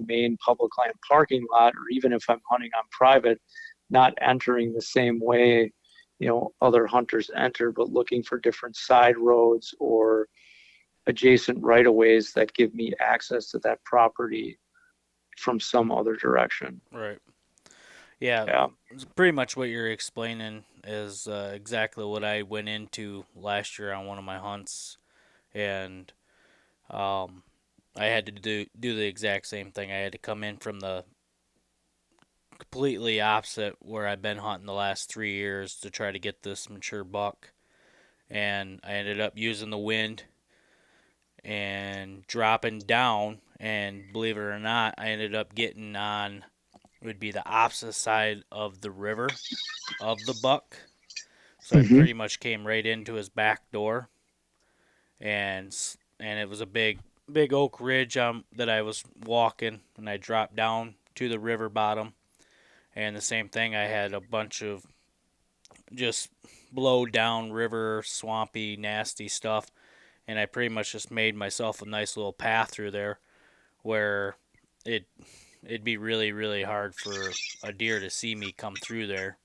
main public land parking lot, or even if I'm hunting on private, not entering the same way other hunters enter, but looking for different side roads or adjacent right-of-ways that give me access to that property from some other direction. Right. Yeah. It's pretty much what you're explaining is exactly what I went into last year on one of my hunts, and I had to do the exact same thing. I had to come in from the completely opposite where I've been hunting the last 3 years to try to get this mature buck, and I ended up using the wind and dropping down, and believe it or not, I ended up getting on, it would be the opposite side of the river of the buck. So I pretty much came right into his back door, and it was a big oak ridge that I was walking, and I dropped down to the river bottom. And the same thing, I had a bunch of just blow down river, swampy, nasty stuff, and I pretty much just made myself a nice little path through there where it it'd be really really hard for a deer to see me come through there.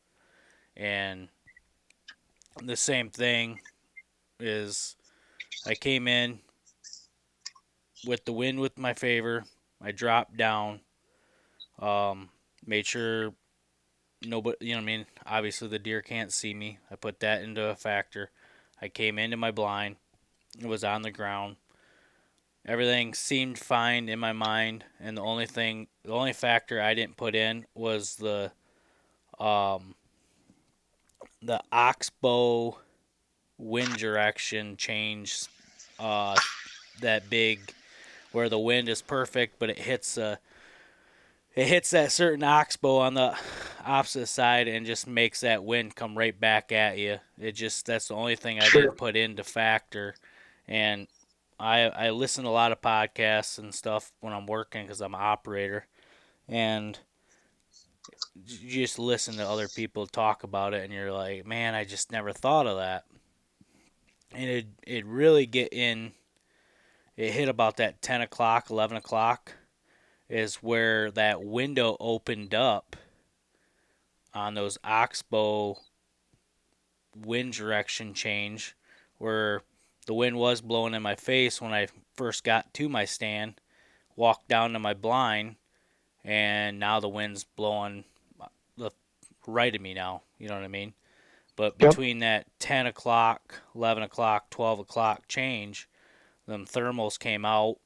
And the same thing is I came in with the wind with my favor. I dropped down, made sure nobody, you know what I mean? Obviously, the deer can't see me. I put that into a factor. I came into my blind. It was on the ground. Everything seemed fine in my mind, and the only factor I didn't put in was um, the oxbow wind direction change. Uh, that big where the wind is perfect, but it hits that certain oxbow on the opposite side and just makes that wind come right back at you. That's the only thing I Sure. didn't put into factor. And I listen to a lot of podcasts and stuff when I'm working because I'm an operator, and you just listen to other people talk about it, and you're like, man, I just never thought of that. And it really get in. It hit about that 10 o'clock, 11 o'clock is where that window opened up on those oxbow wind direction change, where the wind was blowing in my face when I first got to my stand, walked down to my blind, and now the wind's blowing the right of me now. You know what I mean? But Yep. between that 10 o'clock, 11 o'clock, 12 o'clock change, them thermals came out,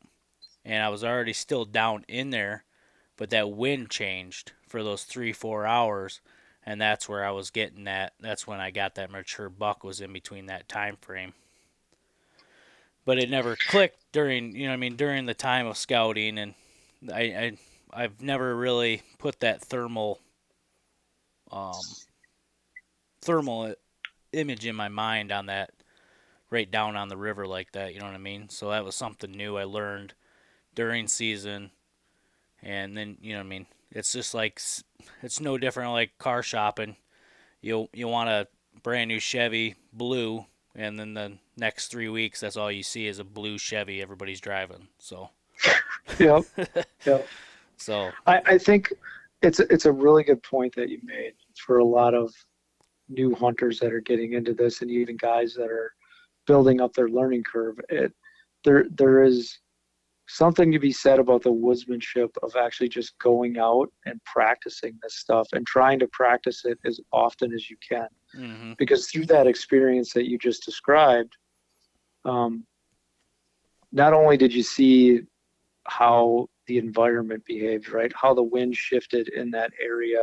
and I was already still down in there, but that wind changed for those 3-4 hours, and that's where I was getting that. That's when I got that mature buck, was in between that time frame. But it never clicked during, you know what I mean, during the time of scouting, and I've never really put that um, thermal image in my mind on that right down on the river like that. You know what I mean? So that was something new I learned during season. And then, you know what I mean? It's just like, it's no different like car shopping. You want a brand new Chevy blue, and then the next 3 weeks, that's all you see is a blue Chevy everybody's driving. So, Yep. Yep. so I think it's a really good point that you made for a lot of new hunters that are getting into this, and even guys that are building up their learning curve. There is something to be said about the woodsmanship of actually just going out and practicing this stuff and trying to practice it as often as you can. hmm Because through that experience that you just described, um, not only did you see how the environment behaved, right? How the wind shifted in that area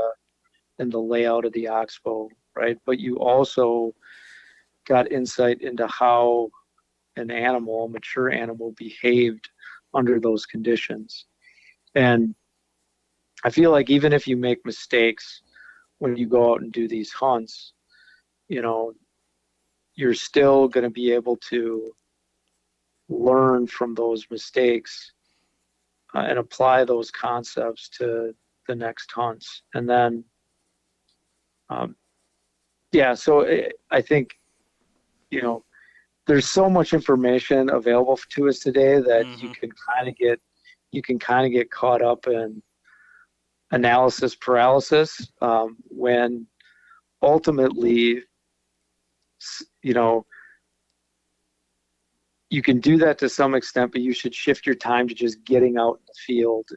and the layout of the oxbow, right? But you also got insight into how an animal, a mature animal, behaved under those conditions. And I feel like even if you make mistakes when you go out and do these hunts, you know, you're still going to be able to learn from those mistakes and apply those concepts to the next hunts. And then, um, yeah, so I think, you know, there's so much information available to us today that hmm you can kind of get caught up in analysis paralysis, when ultimately, you know, you can do that to some extent, but you should shift your time to just getting out in the field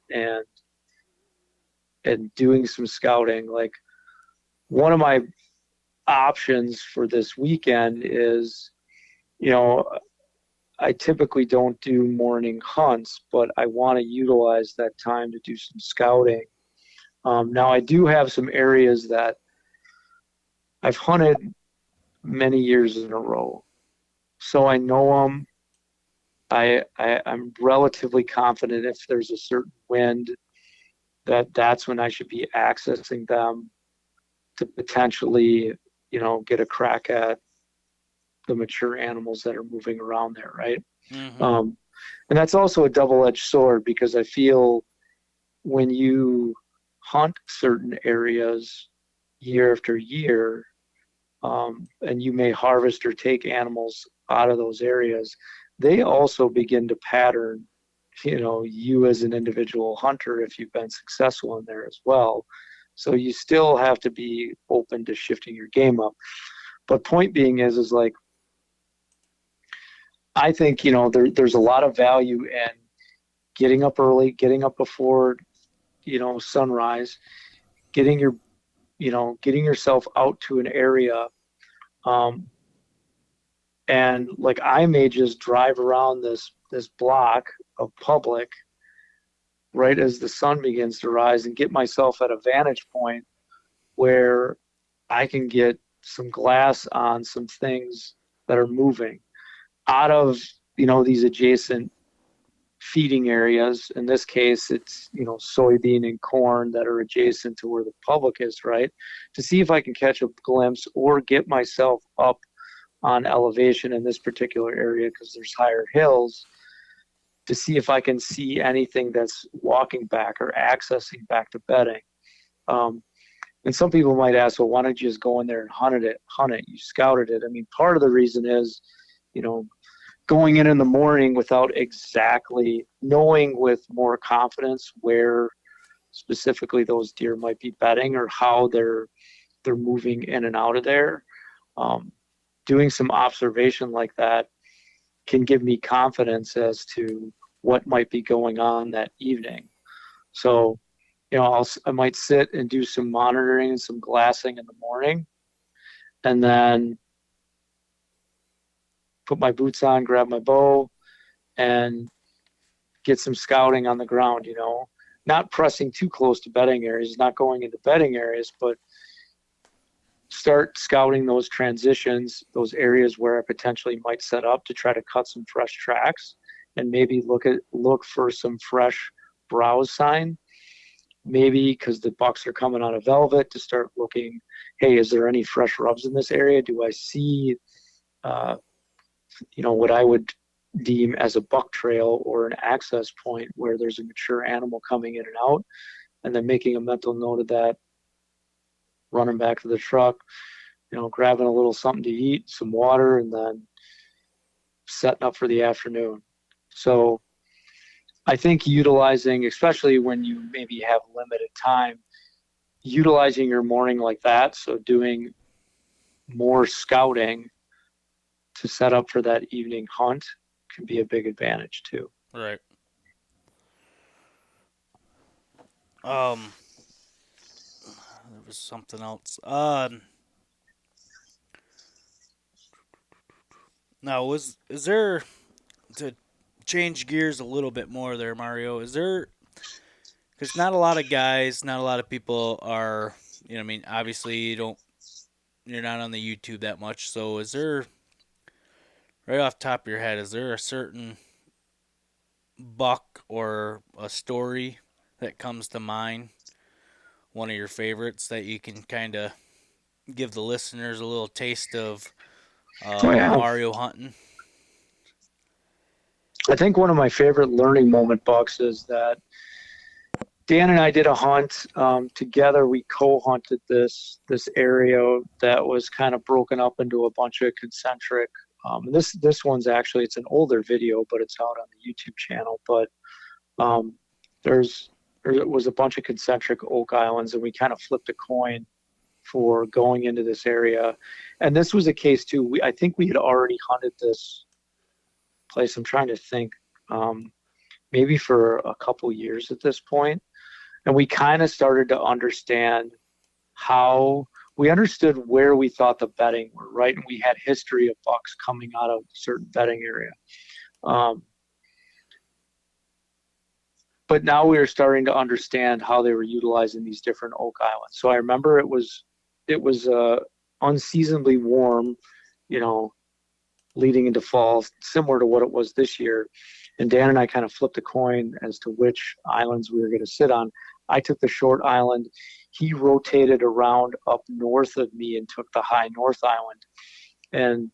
and doing some scouting. Like, one of my options for this weekend is, you know, I typically don't do morning hunts, but I want to utilize that time to do some scouting. Now, I do have some areas that I've hunted many years in a row, so I know them. I'm relatively confident if there's a certain wind that's when I should be accessing them to potentially, you know, get a crack at the mature animals that are moving around there, right? Mm-hmm. And that's also a double-edged sword, because I feel when you hunt certain areas year after year, and you may harvest or take animals out of those areas, they also begin to pattern, you as an individual hunter, if you've been successful in there as well. So you still have to be open to shifting your game up. But point being is like, I think, there's a lot of value in getting up early, getting up before, sunrise, getting your, getting yourself out to an area. And like, I may just drive around this block of public right as the sun begins to rise and get myself at a vantage point where I can get some glass on some things that are moving out of, these adjacent feeding areas. In this case, it's, soybean and corn that are adjacent to where the public is, right? To see if I can catch a glimpse or get myself up on elevation in this particular area, because there's higher hills, to see if I can see anything that's walking back or accessing back to bedding. And some people might ask, well, why don't you just go in there and hunt it? You scouted it. I mean, part of the reason is, going in the morning without exactly knowing with more confidence where specifically those deer might be bedding or how they're moving in and out of there. Doing some observation like that can give me confidence as to what might be going on that evening. So, I might sit and do some monitoring and some glassing in the morning, and then put my boots on, grab my bow, and get some scouting on the ground, not pressing too close to bedding areas, not going into bedding areas, but start scouting those transitions, those areas where I potentially might set up to try to cut some fresh tracks, and maybe look for some fresh browse sign. Maybe because the bucks are coming out of velvet, to start looking, hey, is there any fresh rubs in this area? Do I see, what I would deem as a buck trail or an access point where there's a mature animal coming in and out? And then making a mental note of that, running back to the truck, grabbing a little something to eat, some water, and then setting up for the afternoon. So I think utilizing, especially when you maybe have limited time, utilizing your morning like that, so doing more scouting to set up for that evening hunt, can be a big advantage too. Right. There was something else. Now, is there, to change gears a little bit more there, Mario? Is there, because not a lot of guys, not a lot of people are, I mean, obviously you're not on the YouTube that much. So is there, right off the top of your head, is there a certain buck or a story that comes to mind? One of your favorites that you can kind of give the listeners a little taste of Oh yeah, Mario hunting? I think one of my favorite learning moment bucks is that Dan and I did a hunt together. We co-hunted this area that was kind of broken up into a bunch of concentric. This one's actually, it's an older video, but it's out on the YouTube channel. But there was a bunch of concentric oak islands, and we kind of flipped a coin for going into this area. And this was a case too. I think we had already hunted this place. I'm trying to think, maybe for a couple years at this point. And we kind of started to understand how we understood where we thought the bedding were, right? And we had history of bucks coming out of a certain bedding area. But now we were starting to understand how they were utilizing these different oak islands. So I remember it was unseasonably warm, leading into fall, similar to what it was this year. And Dan and I kind of flipped a coin as to which islands we were going to sit on. I took the short island. He rotated around up north of me and took the high north island. And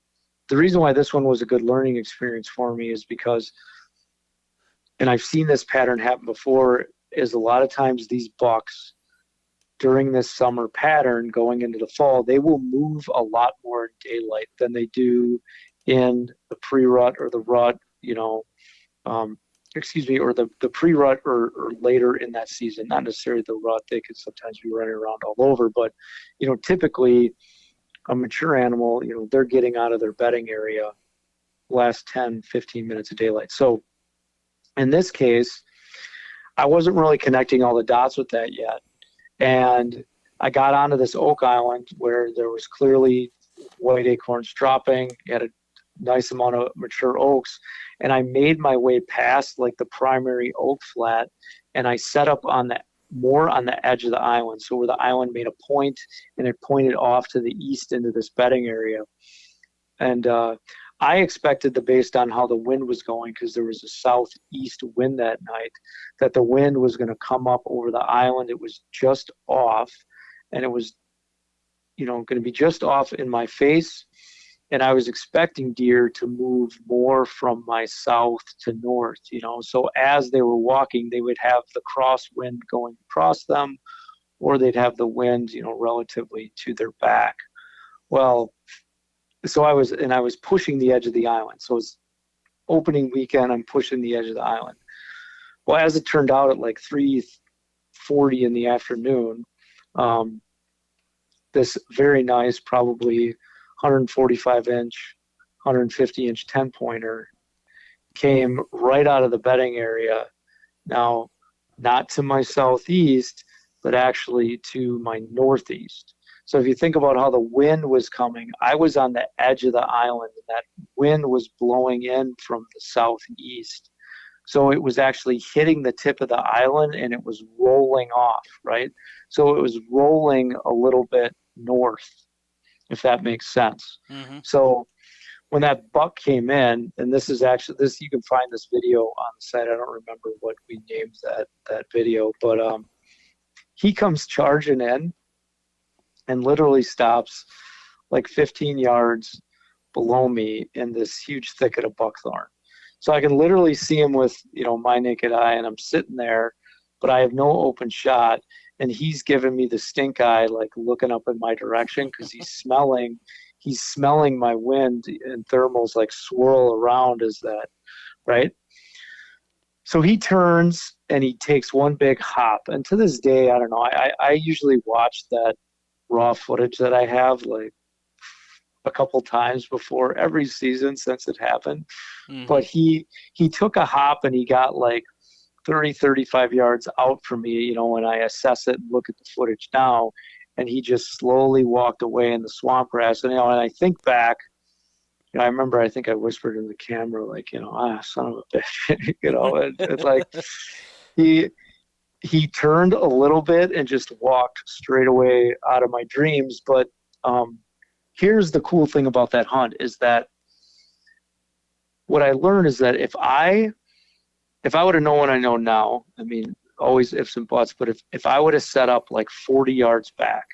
the reason why this one was a good learning experience for me is because, and I've seen this pattern happen before, is a lot of times these bucks during this summer pattern going into the fall, they will move a lot more in daylight than they do in the pre-rut or the rut, or the pre-rut or later in that season, not necessarily the rut. They could sometimes be running around all over, but, typically a mature animal, they're getting out of their bedding area last 10, 15 minutes of daylight. So in this case, I wasn't really connecting all the dots with that yet. And I got onto this oak island where there was clearly white acorns dropping. You had a nice amount of mature oaks. And I made my way past like the primary oak flat, and I set up more on the edge of the island. So where the island made a point and it pointed off to the east into this bedding area. And I expected based on how the wind was going, because there was a southeast wind that night, that the wind was going to come up over the island. It was just off, and it was, going to be just off in my face. And I was expecting deer to move more from my south to north, So as they were walking, they would have the crosswind going across them, or they'd have the wind, relatively to their back. Well, so I was pushing the edge of the island. So it's opening weekend, I'm pushing the edge of the island. Well, as it turned out, at like 3:40 in the afternoon, this very nice, probably 145-inch, 150-inch 10-pointer came right out of the bedding area. Now, not to my southeast, but actually to my northeast. So if you think about how the wind was coming, I was on the edge of the island, and that wind was blowing in from the southeast. So it was actually hitting the tip of the island, and it was rolling off, right? So it was rolling a little bit north, if that makes sense. Mm-hmm. So when that buck came in, and this is actually, you can find this video on the site. I don't remember what we named that video, but he comes charging in and literally stops like 15 yards below me in this huge thicket of buckthorn. So I can literally see him with, my naked eye, and I'm sitting there, but I have no open shot. And he's giving me the stink eye, like looking up in my direction, because he's smelling my wind and thermals like swirl around as that, right? So he turns and he takes one big hop. And to this day, I don't know, I usually watch that raw footage that I have like a couple times before every season since it happened. Mm-hmm. But he took a hop and he got like 30, 35 yards out from me, when I assess it and look at the footage now, and he just slowly walked away in the swamp grass. And, and I think back, I remember, I think I whispered in the camera, like, son of a bitch, it's like he turned a little bit and just walked straight away out of my dreams. But here's the cool thing about that hunt is that what I learned is that if I would have known what I know now, I mean, always ifs and buts, but if I would have set up like 40 yards back,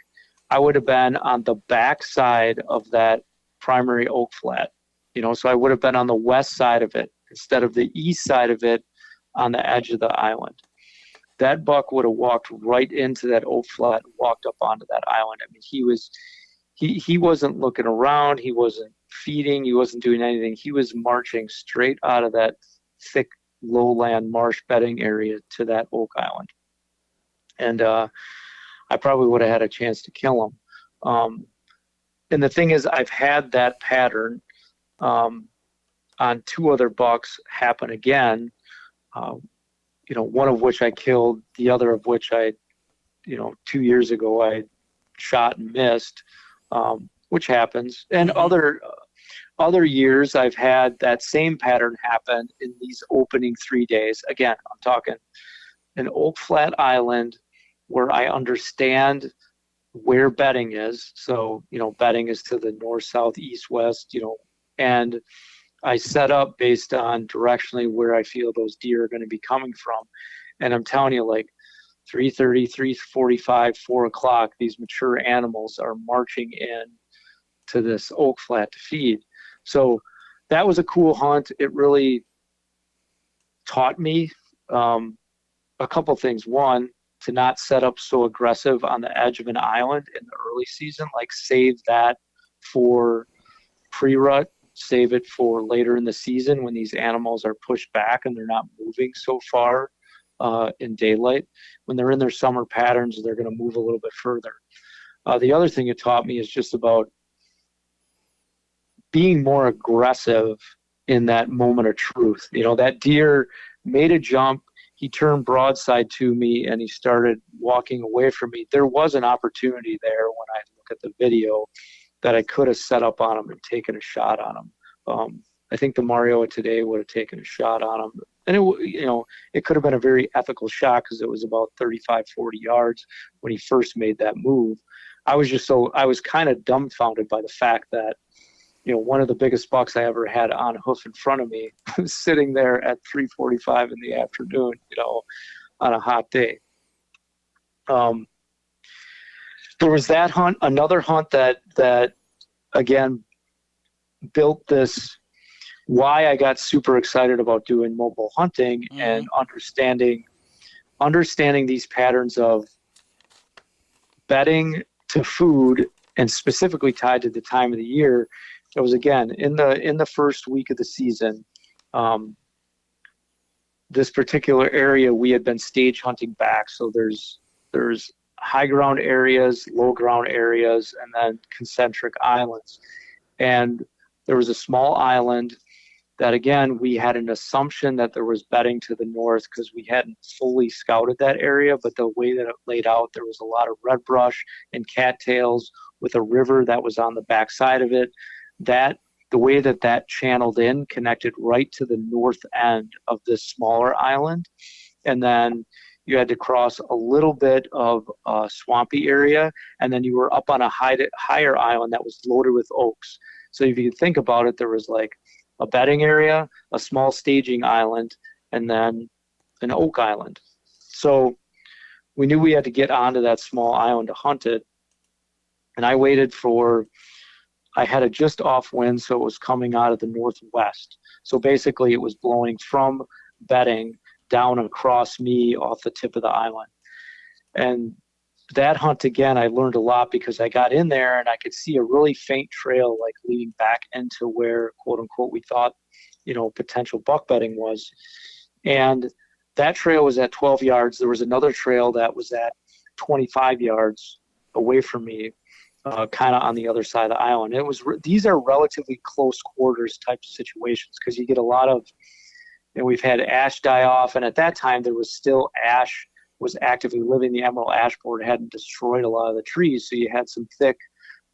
I would have been on the back side of that primary oak flat, so I would have been on the west side of it instead of the east side of it on the edge of the island. That buck would have walked right into that oak flat and walked up onto that island. I mean, he wasn't looking around. He wasn't feeding. He wasn't doing anything. He was marching straight out of that thick lowland marsh bedding area to that oak island. And I probably would have had a chance to kill him. And the thing is, I've had that pattern on two other bucks happen again, one of which I killed, the other of which 2 years ago I shot and missed, which happens. And other years I've had that same pattern happen in these opening 3 days. Again, I'm talking an oak flat island where I understand where bedding is. So, bedding is to the north, south, east, west, and I set up based on directionally where I feel those deer are going to be coming from. And I'm telling you, like 3:30, 3:45, 4 o'clock, these mature animals are marching in to this oak flat to feed. So that was a cool hunt. It really taught me a couple things. One, to not set up so aggressive on the edge of an island in the early season, like save that for pre-rut, save it for later in the season when these animals are pushed back and they're not moving so far in daylight. When they're in their summer patterns, they're going to move a little bit further. The other thing it taught me is just about being more aggressive in that moment of truth. You know, that deer made a jump, he turned broadside to me, and he started walking away from me. There was an opportunity there when I look at the video that I could have set up on him and taken a shot on him. I think the Mario today would have taken a shot on him. And it could have been a very ethical shot because it was about 35, 40 yards when he first made that move. I was kind of dumbfounded by the fact that, one of the biggest bucks I ever had on hoof in front of me was sitting there at 3:45 in the afternoon, on a hot day. There was that hunt, another hunt that again built this, why I got super excited about doing mobile hunting and understanding these patterns of bedding to food, and specifically tied to the time of the year. It was, again, in the first week of the season. This particular area we had been stage hunting back, so there's high ground areas, low ground areas, and then concentric islands. And there was a small island that, again, we had an assumption that there was bedding to the north because we hadn't fully scouted that area, but the way that it laid out, there was a lot of red brush and cattails with a river that was on the backside of it. The way that channeled in connected right to the north end of this smaller island. And then you had to cross a little bit of a swampy area, and then you were up on a higher island that was loaded with oaks. So if you think about it, there was like a bedding area, a small staging island, and then an oak island. So we knew we had to get onto that small island to hunt it. And I had a just off wind, so it was coming out of the northwest. So basically it was blowing from bedding down across me off the tip of the island. And that hunt, again, I learned a lot because I got in there and I could see a really faint trail, like leading back into where, quote unquote, we thought, potential buck bedding was. And that trail was at 12 yards. There was another trail that was at 25 yards away from me, kind of on the other side of the island. These are relatively close quarters type of situations because you get a lot of, we've had ash die off, and at that time there was still ash was actively living. The emerald ash borer hadn't destroyed a lot of the trees, so you had some thick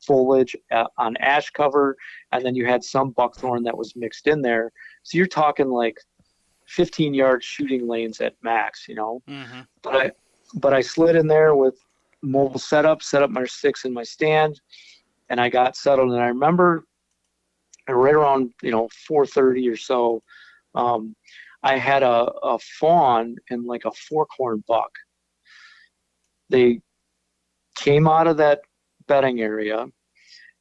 foliage on ash cover, and then you had some buckthorn that was mixed in there. So you're talking like 15-yard shooting lanes at max, But I slid in there with mobile set up my sticks in my stand, and I got settled. And I remember right around 4:30 or so, I had a fawn and like a forkhorn buck. They came out of that bedding area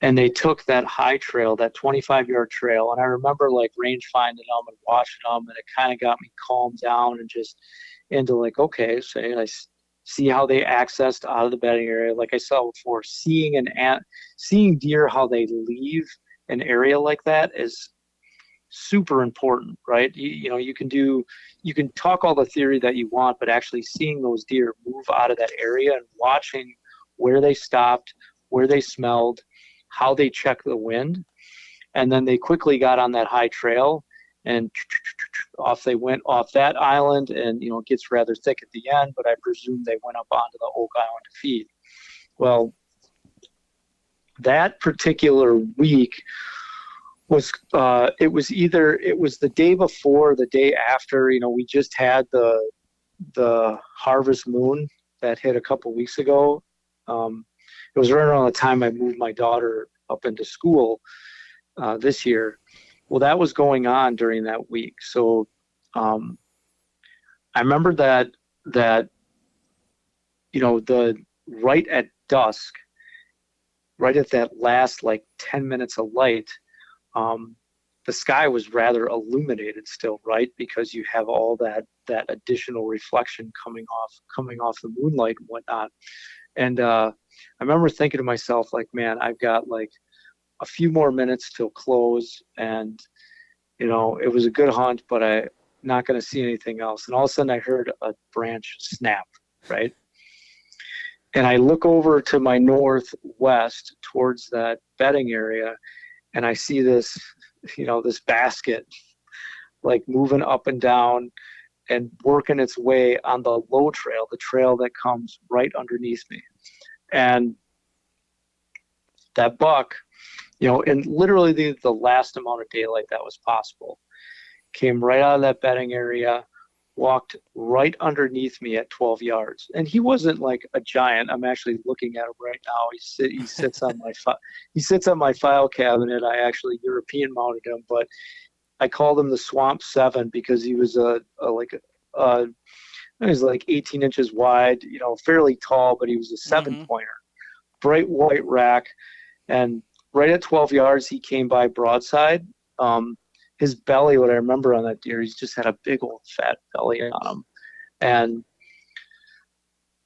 and they took that high trail, that 25-yard trail. And I remember like range finding them and watching them, and it kind of got me calmed down and just into like, okay, so I see how they accessed out of the bedding area. Like I saw before, seeing deer, how they leave an area like that is super important, right? You can talk all the theory that you want, but actually seeing those deer move out of that area and watching where they stopped, where they smelled, how they checked the wind, and then they quickly got on that high trail and off they went off that island. And it gets rather thick at the end, but I presume they went up onto the oak island to feed. Well, that particular week was it was the day before, the day after. We just had the harvest moon that hit a couple weeks ago. It was right around the time I moved my daughter up into school this year. Well, that was going on during that week. So I remember that the right at dusk, right at that last like 10 minutes of light, the sky was rather illuminated still, right? Because you have all that additional reflection coming off the moonlight and whatnot. And I remember thinking to myself, like, man, I've got like a few more minutes till close, and it was a good hunt, but I'm not going to see anything else. And all of a sudden, I heard a branch snap, right? And I look over to my northwest towards that bedding area, and I see this, this basket like moving up and down and working its way on the low trail, the trail that comes right underneath me. And that buck, in literally the last amount of daylight that was possible, came right out of that bedding area, walked right underneath me at 12 yards. And he wasn't like a giant. I'm actually looking at him right now. He sits on my file cabinet. I actually European mounted him, but I called him the Swamp 7 because he was he was like 18 inches wide, fairly tall, but he was a 7-pointer, bright white rack. And right at 12 yards, he came by broadside. His belly, what I remember on that deer, he's just had a big old fat belly on him. And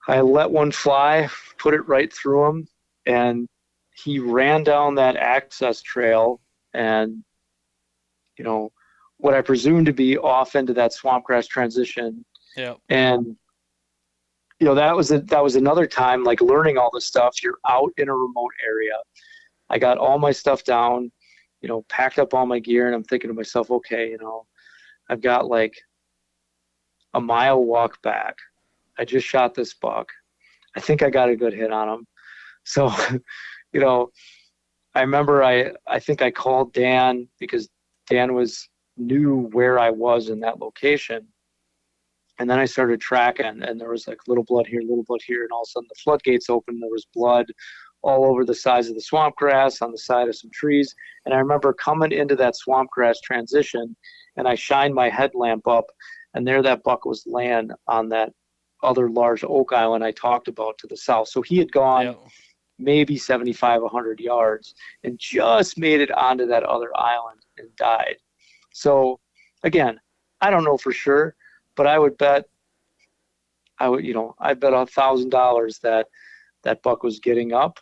I let one fly, put it right through him, and he ran down that access trail and, what I presume to be off into that swamp grass transition. Yeah. And, that was another time, like learning all this stuff. You're out in a remote area. I got all my stuff down, packed up all my gear, and I'm thinking to myself, okay, I've got like a mile walk back. I just shot this buck. I think I got a good hit on him. So, I remember I think I called Dan because Dan knew where I was in that location. And then I started tracking, and there was like little blood here, and all of a sudden the floodgates opened. There was blood all over the sides of the swamp grass, on the side of some trees. And I remember coming into that swamp grass transition, and I shined my headlamp up, and there that buck was laying on that other large oak island I talked about to the south. So he had gone maybe 75, 100 yards and just made it onto that other island and died. So again, I don't know for sure, but I bet $1,000 that buck was getting up,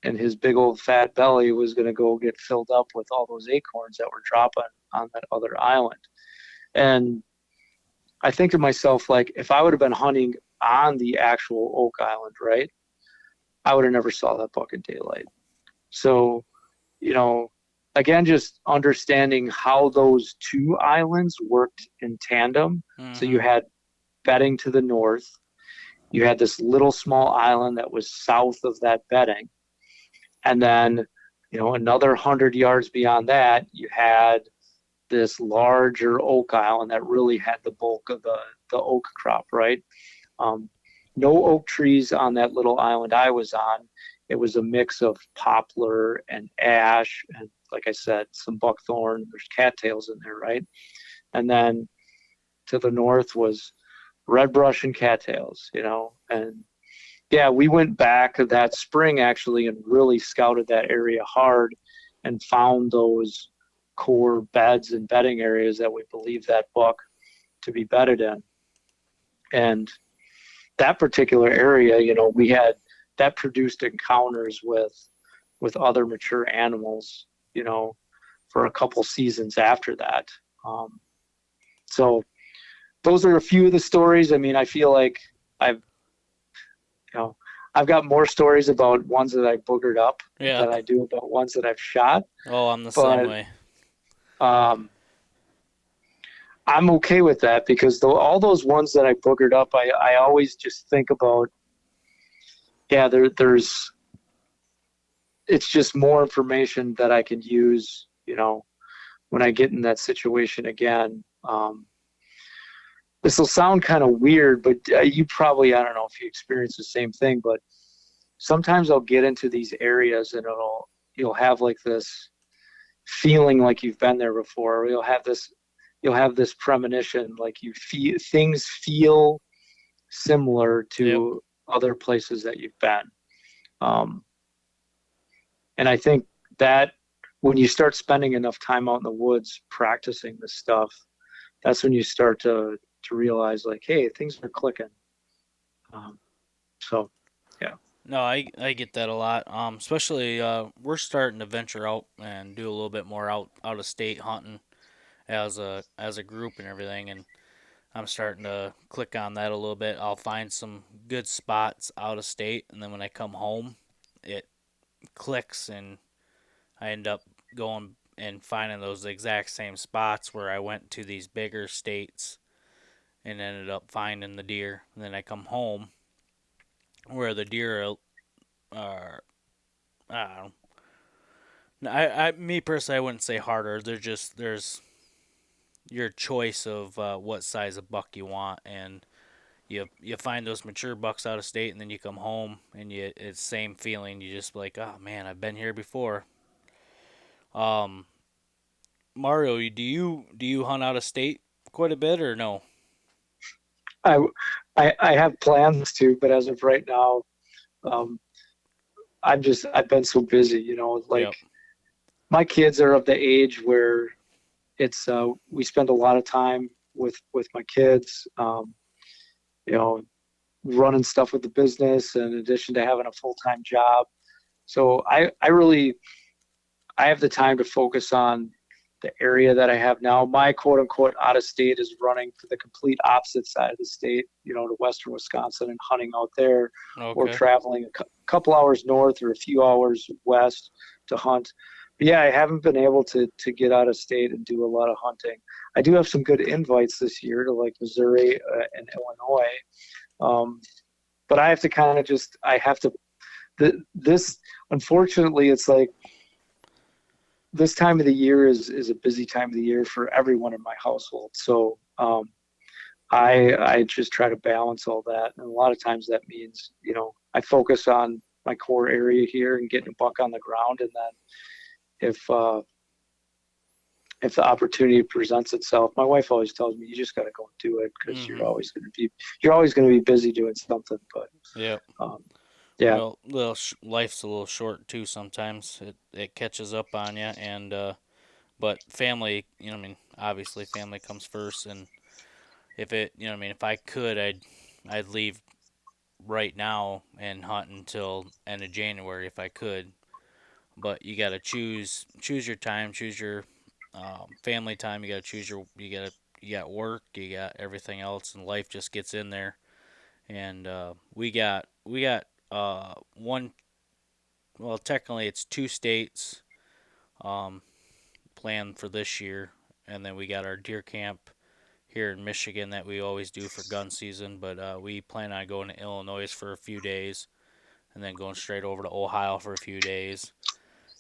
and his big old fat belly was going to go get filled up with all those acorns that were dropping on that other island. And I think to myself, like, if I would have been hunting on the actual oak island, right, I would have never saw that buck in daylight. So, again, just understanding how those two islands worked in tandem. So you had bedding to the north. You had this little small island that was south of that bedding. And then, another 100 yards beyond that, you had this larger oak island that really had the bulk of the oak crop, right? No oak trees on that little island I was on. It was a mix of poplar and ash, and like I said, some buckthorn. There's cattails in there, right? And then to the north was redbrush and cattails, and yeah, we went back that spring actually and really scouted that area hard and found those core beds and bedding areas that we believe that buck to be bedded in. And that particular area, we had that produced encounters with other mature animals, for a couple seasons after that. So those are a few of the stories. I mean, I feel like I've got more stories about ones that I boogered up than I do about ones that I've shot. Oh, I'm the same way. I'm okay with that because all those ones that I boogered up, I always just think about, there's it's just more information that I can use, when I get in that situation again. This will sound kind of weird, but you probably, I don't know if you experience the same thing, but sometimes I'll get into these areas and you'll have like this feeling like you've been there before, or you'll have this premonition, like things feel similar to other places that you've been. And I think that when you start spending enough time out in the woods practicing this stuff, that's when you start to realize like, hey, things are clicking. Um, so yeah. No, I get that a lot. Especially we're starting to venture out and do a little bit more out of state hunting as a group and everything, and I'm starting to click on that a little bit. I'll find some good spots out of state, and then when I come home, it clicks, and I end up going and finding those exact same spots where I went to these bigger states and ended up finding the deer. And then I come home where the deer are, I don't know. Me personally, I wouldn't say harder. They're just there's your choice of what size of buck you want, and you find those mature bucks out of state, and then you come home and it's same feeling. You just like, oh man, I've been here before. Um, Mario, do you hunt out of state quite a bit or no? I, I have plans to, but as of right now, um, I've been so busy, like Yep. my kids are of the age where it's we spend a lot of time with my kids, you know, running stuff with the business in addition to having a full-time job. So I have the time to focus on the area that I have now. My quote unquote out of state is running to the complete opposite side of the state, to western Wisconsin and hunting out there, or Okay. traveling a couple hours north or a few hours west to hunt. But yeah, I haven't been able to get out of state and do a lot of hunting. I do have some good invites this year to like Missouri and Illinois, but I have to kind of I have to. This unfortunately, it's like this time of the year is a busy time of the year for everyone in my household. So I just try to balance all that, and a lot of times that means I focus on my core area here and getting a buck on the ground, and then if the opportunity presents itself, my wife always tells me you just got to go and do it because Mhm. you're always going to be busy doing something. But Yep. um, yeah, Well, life's a little short too. Sometimes it catches up on you, and but family, I mean, obviously family comes first, and if it, I mean, if I could, I'd leave right now and hunt until end of January if I could. But you got to choose your time, choose your family time. You got to choose you got work, you got everything else, and life just gets in there. And we got one. Well, technically it's two states um, planned for this year, and then we got our deer camp here in Michigan that we always do for gun season. But we plan on going to Illinois for a few days, and then going straight over to Ohio for a few days.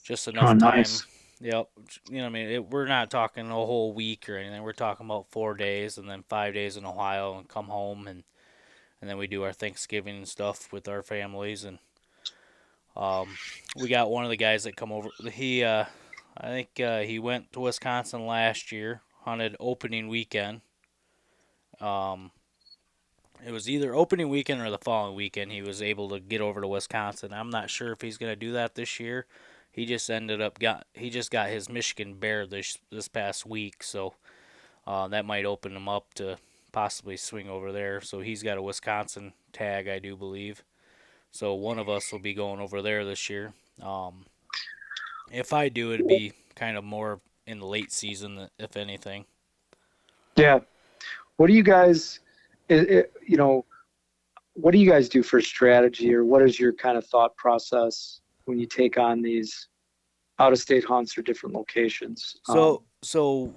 Just oh, enough time. nice. Yep. I mean, we're not talking a whole week or anything. We're talking about 4 days and then 5 days in Ohio and come home and then we do our Thanksgiving and stuff with our families and um, we got one of the guys that come over. I think he went to Wisconsin last year, hunted opening weekend. Um, it was either opening weekend or the following weekend. He was able to get over to Wisconsin. I'm not sure if he's going to do that this year. He just got his Michigan Bear this past week, so that might open him up to possibly swing over there. So he's got a Wisconsin tag, I do believe. So one of us will be going over there this year. Um, if I do, it'd be kind of more in the late season, if anything. Yeah. What do you guys, what do you guys do for strategy, or what is your kind of thought process when you take on these out of state hunts or different locations? So so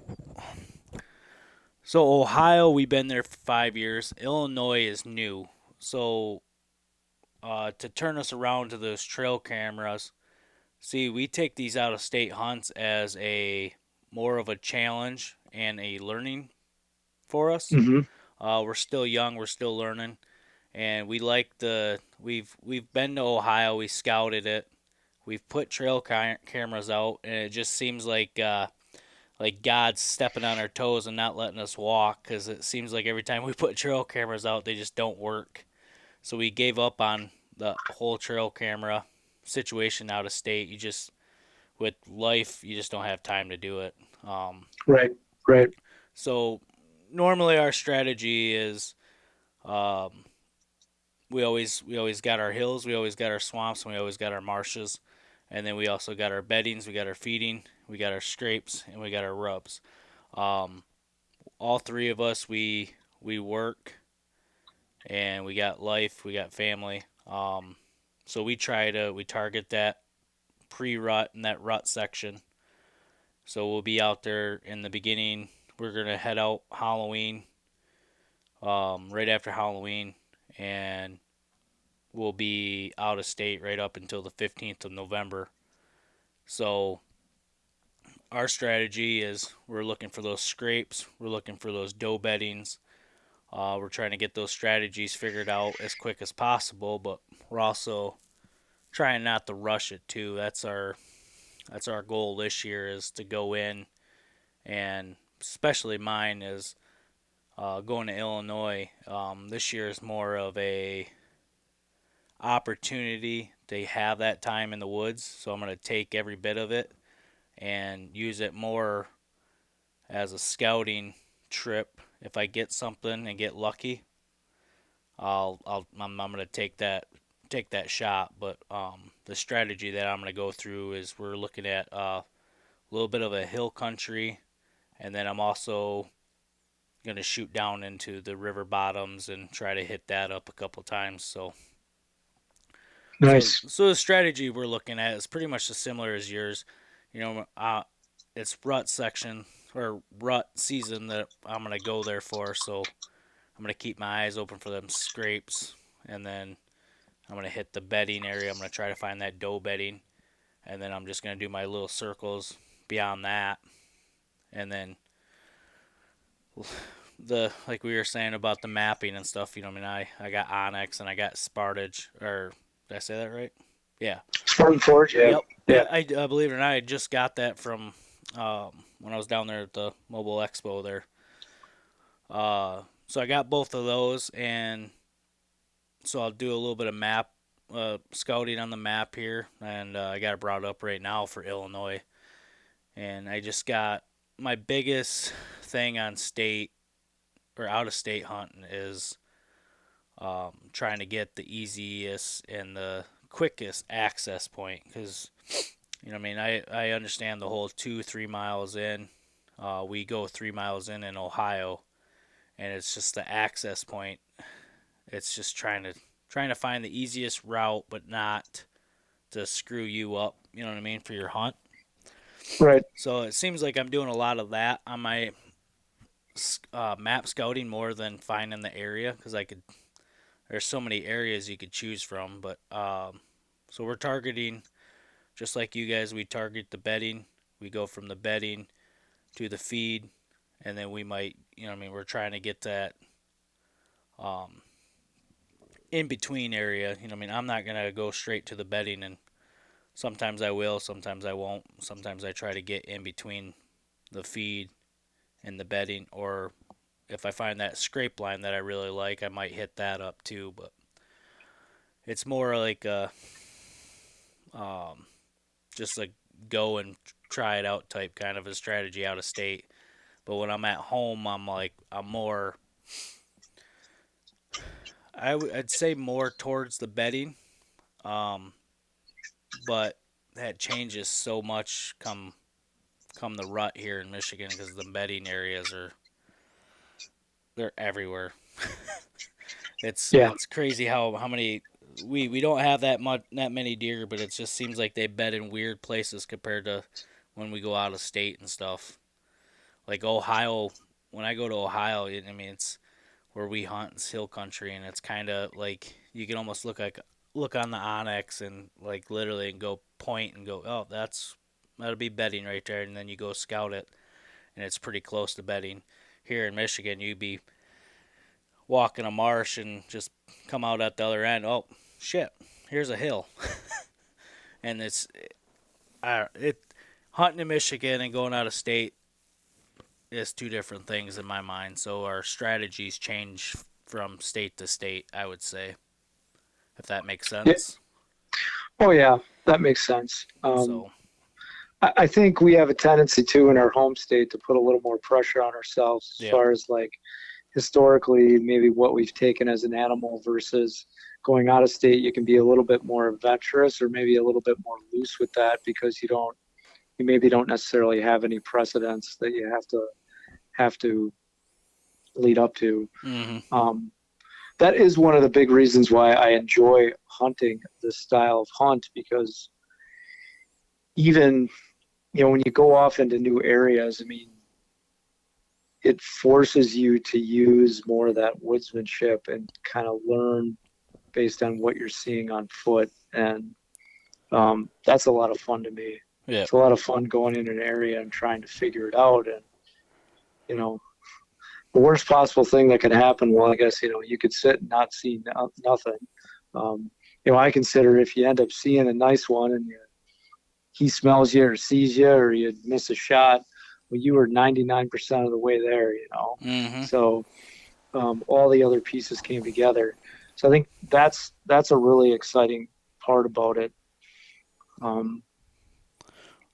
so Ohio, we've been there for 5 years. Illinois is new. So to turn us around to those trail cameras, see, we take these out of state hunts as a more of a challenge and a learning for us. Hmm. We're still young, we're still learning, and we've been to Ohio, we scouted it, we've put cameras out, and it just seems like God's stepping on our toes and not letting us walk because it seems like every time we put trail cameras out, they just don't work. So we gave up on the whole trail camera situation out of state. with life, you just don't have time to do it. Right. Right. So normally our strategy is um, we always got our hills, we always got our swamps, and we always got our marshes, and then we also got our beddings, we got our feeding, we got our scrapes, and we got our rubs. Um, all three of us we work and we got life, we got family. So we target that pre-rut and that rut section. So we'll be out there in the beginning. We're gonna head out Halloween, right after Halloween, and we'll be out of state right up until the 15th of November. So our strategy is we're looking for those scrapes, we're looking for those doe beddings. We're trying to get those strategies figured out as quick as possible, but we're also trying not to rush it too. That's our goal this year is to go in, and especially mine is going to Illinois. This year is more of a opportunity to have that time in the woods, so I'm going to take every bit of it and use it more as a scouting trip. If I get something and get lucky, I'm gonna take that shot. But the strategy that I'm gonna go through is we're looking at a little bit of a hill country, and then I'm also gonna shoot down into the river bottoms and try to hit that up a couple times. So Nice. so the strategy we're looking at is pretty much as similar as yours. You know, it's rut section or rut season that I'm gonna go there for. So I'm gonna keep my eyes open for them scrapes, and then I'm gonna hit the bedding area. I'm gonna try to find that doe bedding, and then I'm just gonna do my little circles beyond that, and then the like we were saying about the mapping and stuff. You know, I mean, I got Onyx and I got Spartage, or did I say that right? Yeah. Spartan Forge. Yeah. Yep. Yeah. Yeah. I believe it or not, I just got that from when I was down there at the Mobile Expo there. So I got both of those, and so I'll do a little bit of map scouting on the map here, and I got it brought up right now for Illinois. And I just got my biggest thing on state or out of state hunting is trying to get the easiest and the quickest access point because you know I mean I understand the whole 2-3 miles in. We go 3 miles in Ohio, and it's just the access point. It's just trying to find the easiest route, but not to screw you up. You know what I mean for your hunt. Right. So it seems like I'm doing a lot of that on my map scouting more than finding the area because I could. There's so many areas you could choose from, but so we're targeting just like you guys. We target the bedding. We go from the bedding to the feed, and then we might, you know, what I mean, we're trying to get that um, in between area. You know, what I mean, I'm not gonna go straight to the bedding, and sometimes I will, sometimes I won't. Sometimes I try to get in between the feed and the bedding, or if I find that scrape line that I really like, I might hit that up too. But it's more like um, just a go and try it out type kind of a strategy out of state. But when I'm at home, I'm more. I'd say more towards the bedding, um, but that changes so much come the rut here in Michigan because the bedding areas they're everywhere. It's Yeah. it's crazy how many we don't have that many deer, but it just seems like they bed in weird places compared to when we go out of state and stuff. Like Ohio, when I go to Ohio, I mean it's where we hunt. It's hill country, and it's kind of like you can almost look on the Onyx and like literally and go point and go, oh, that'll be bedding right there, and then you go scout it, and it's pretty close to bedding. Here in Michigan, you'd be walking a marsh and just come out at the other end. Oh shit, here's a hill, and it hunting in Michigan and going out of state is two different things in my mind. So our strategies change from state to state, I would say, if that makes Yeah. sense. Oh yeah, that makes sense. So I think we have a tendency too in our home state to put a little more pressure on ourselves as Yep. far as like historically maybe what we've taken as an animal versus going out of state. You can be a little bit more adventurous or maybe a little bit more loose with that because you maybe don't necessarily have any precedents that you have to lead up to. Mm-hmm. That is one of the big reasons why I enjoy hunting this style of hunt, because even, when you go off into new areas, I mean, it forces you to use more of that woodsmanship and kind of learn based on what you're seeing on foot. And that's a lot of fun to me. Yeah. It's a lot of fun going in an area and trying to figure it out. And, the worst possible thing that can happen, well, I guess, you could sit and not see nothing. I consider if you end up seeing a nice one and he smells you or sees you or you miss a shot, well, you were 99% of the way there, Mm-hmm. So all the other pieces came together. So I think that's a really exciting part about it.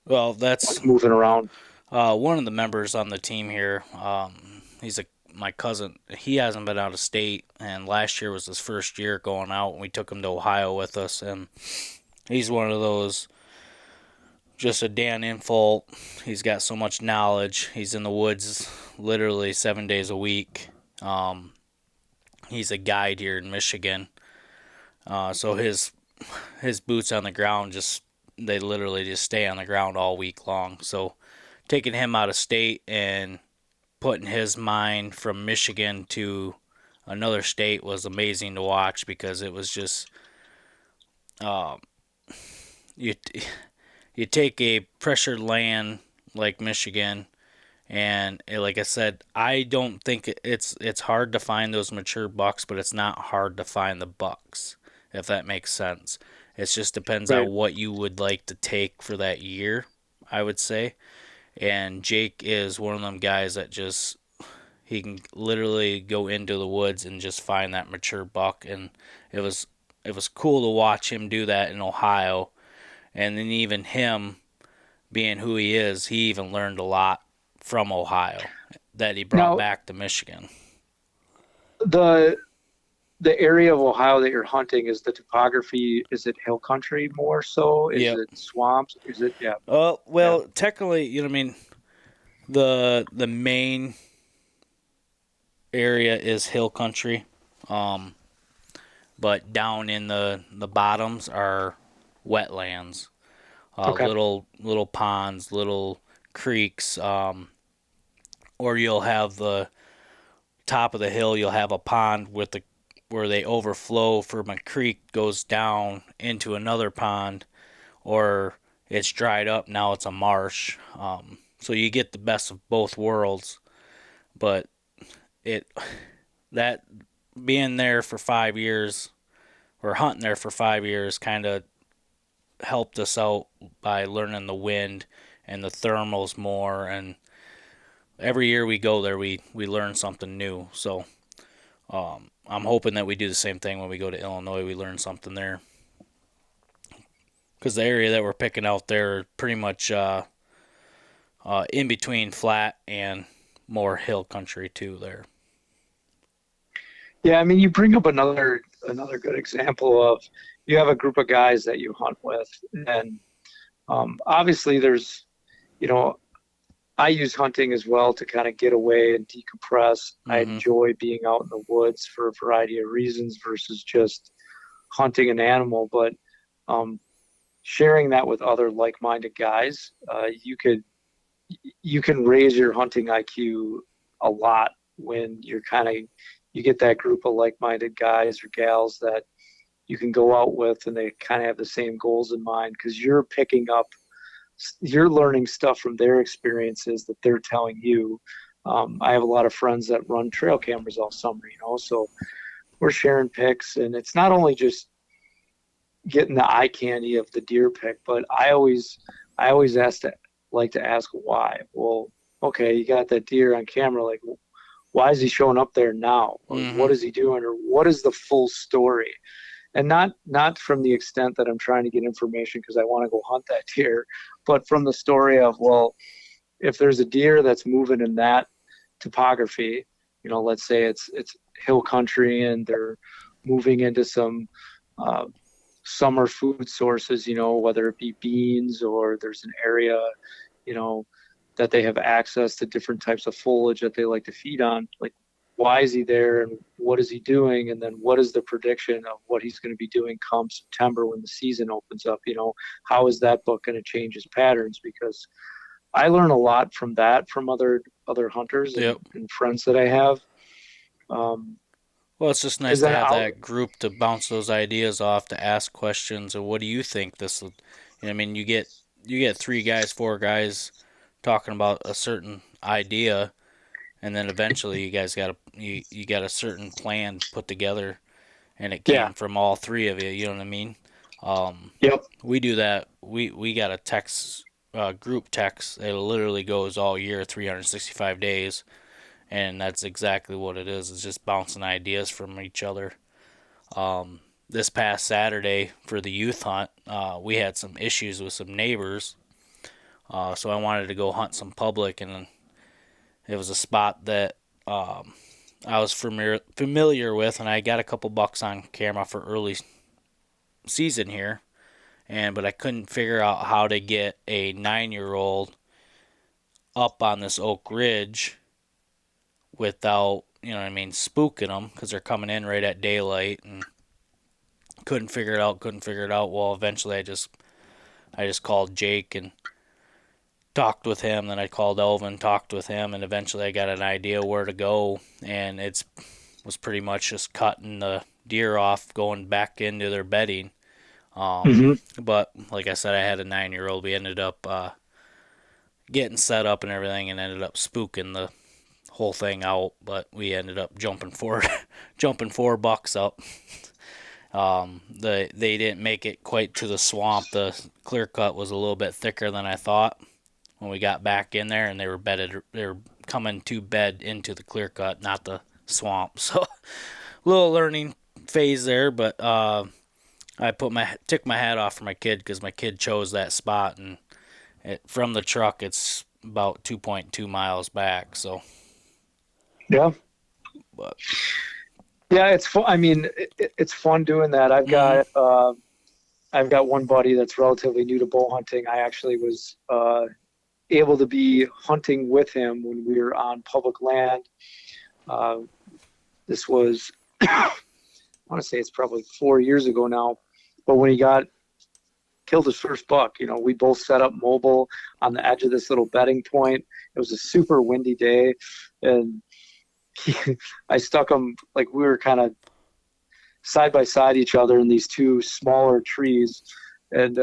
Well, that's Moving around. one of the members on the team here. He's my cousin. He hasn't been out of state, and last year was his first year going out. And we took him to Ohio with us, and he's one of those, just a Dan Infolt. He's got so much knowledge. He's in the woods literally 7 days a week. He's a guide here in Michigan, so his boots on the ground they literally just stay on the ground all week long. So taking him out of state and putting his mind from Michigan to another state was amazing to watch, because it was just you take a pressured land like Michigan, and like I said, I don't think it's hard to find those mature bucks, but it's not hard to find the bucks, if that makes sense. It just depends Right. on what you would like to take for that year, I would say. And Jake is one of them guys that he can literally go into the woods and just find that mature buck. And it was cool to watch him do that in Ohio. And then even him being who he is, he even learned a lot from Ohio that he brought Now, back to Michigan. the area of Ohio that you're hunting, is the topography, is it hill country more so? Is Yep. it swamps? Is it, yeah. Well, technically, I mean, the main area is hill country, but down in the bottoms are wetlands, Okay. little ponds, little creeks, or you'll have the top of the hill. You'll have a pond where they overflow from a creek goes down into another pond, or it's dried up, now it's a marsh. So you get the best of both worlds. But that being there for 5 years, or hunting there for 5 years, kind of helped us out by learning the wind and the thermals more. And every year we go there, we learn something new. So I'm hoping that we do the same thing when we go to Illinois. We learn something there, because the area that we're picking out there are pretty much in between flat and more hill country too there. Yeah, I mean, you bring up another good example of, you have a group of guys that you hunt with, and obviously there's, I use hunting as well to kind of get away and decompress. I enjoy being out in the woods for a variety of reasons versus just hunting an animal, but sharing that with other like-minded guys, you can raise your hunting IQ a lot when you get that group of like-minded guys or gals that you can go out with, and they kind of have the same goals in mind, because you're learning stuff from their experiences that they're telling you. I have a lot of friends that run trail cameras all summer, so we're sharing pics, and it's not only just getting the eye candy of the deer pic, but I always like to ask why. Well, okay, you got that deer on camera, like, why is he showing up there now? Or what is he doing? Or what is the full story? and not from the extent that I'm trying to get information because I want to go hunt that deer, but from the story of, well, if there's a deer that's moving in that topography, let's say it's hill country and they're moving into some uh, summer food sources, whether it be beans or there's an area, you know, that they have access to different types of foliage that they like to feed on. Like, why is he there and what is he doing? And then what is the prediction of what he's going to be doing come September when the season opens up? How is that book going to change his patterns? Because I learn a lot from that from other hunters Yep. and friends that I have. Um, Well, it's just nice because to then have out, that group to bounce those ideas off, to ask questions, and what do you think this will, I mean, you get 3 guys, 4 guys talking about a certain idea, and then eventually you guys you got a certain plan put together, and it yeah, came from all 3 of you. You know what I mean? yep, We do that. We got a text, group text. It literally goes all year, 365 days, and that's exactly what it is. It's just bouncing ideas from each other. This past Saturday for the youth hunt, we had some issues with some neighbors, so I wanted to go hunt some public, and it was a spot that I was familiar with, and I got a couple bucks on camera for early season here, but I couldn't figure out how to get a 9-year-old up on this oak ridge without, spooking them because they're coming in right at daylight, and couldn't figure it out. Well, eventually I just called Jake and talked with him. Then I called Elvin, talked with him, and eventually I got an idea where to go. And it was pretty much just cutting the deer off, going back into their bedding. hmm But like I said, I had a 9-year-old. We ended up getting set up and everything, and ended up spooking the whole thing out. But we ended up jumping jumping 4 bucks up. They didn't make it quite to the swamp. The clear cut was a little bit thicker than I thought when we got back in there, and they were bedded. They were coming to bed into the clear cut, not the swamp. So little learning phase there, but I took my hat off for my kid because my kid chose that spot, and from the truck it's about 2.2 miles back. So, yeah, but yeah, it's fun. I mean, it's fun doing that. I've got one buddy that's relatively new to bow hunting. I actually was able to be hunting with him when we were on public land. Uh, this was, I want to say it's probably 4 years ago now, but when he killed his first buck, we both set up mobile on the edge of this little bedding point. It was a super windy day, and I stuck him, like, we were kind of side by side each other in these 2 smaller trees, and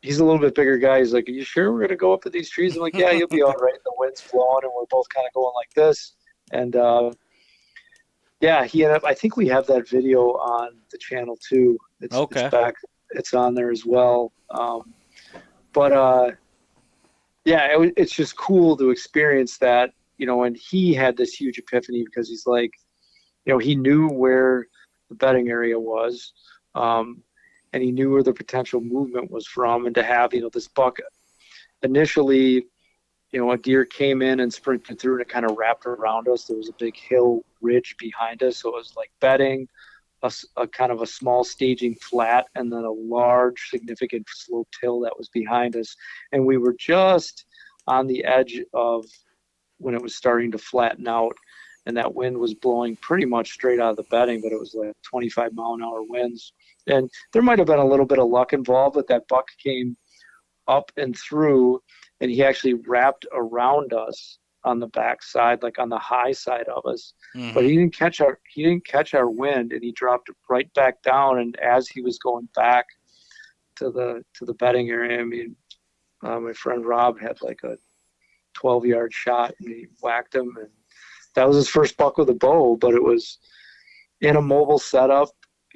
he's a little bit bigger guy. He's like, "Are you sure we're gonna go up to these trees?" I'm like, "Yeah, you'll be all right." The wind's blowing, and we're both kind of going like this. And yeah, he ended up. I think we have that video on the channel too. It's okay, back. It's on there as well. But yeah, it's just cool to experience that. And he had this huge epiphany because he's like, he knew where the bedding area was. And he knew where the potential movement was from, and to have this buck initially, a deer came in and sprinted through, and it kind of wrapped around us. There was a big hill ridge behind us, so it was like bedding, a kind of a small staging flat, and then a large significant sloped hill that was behind us, and we were just on the edge of when it was starting to flatten out, and that wind was blowing pretty much straight out of the bedding, but it was like 25-mile-an-hour winds. And there might have been a little bit of luck involved, but that buck came up and through, and he actually wrapped around us on the back side, like on the high side of us. But he didn't catch our wind, and he dropped right back down. And as he was going back to the bedding area, I mean, my friend Rob had like a 12-yard shot, and he whacked him, and that was his first buck with a bow. But it was in a mobile setup,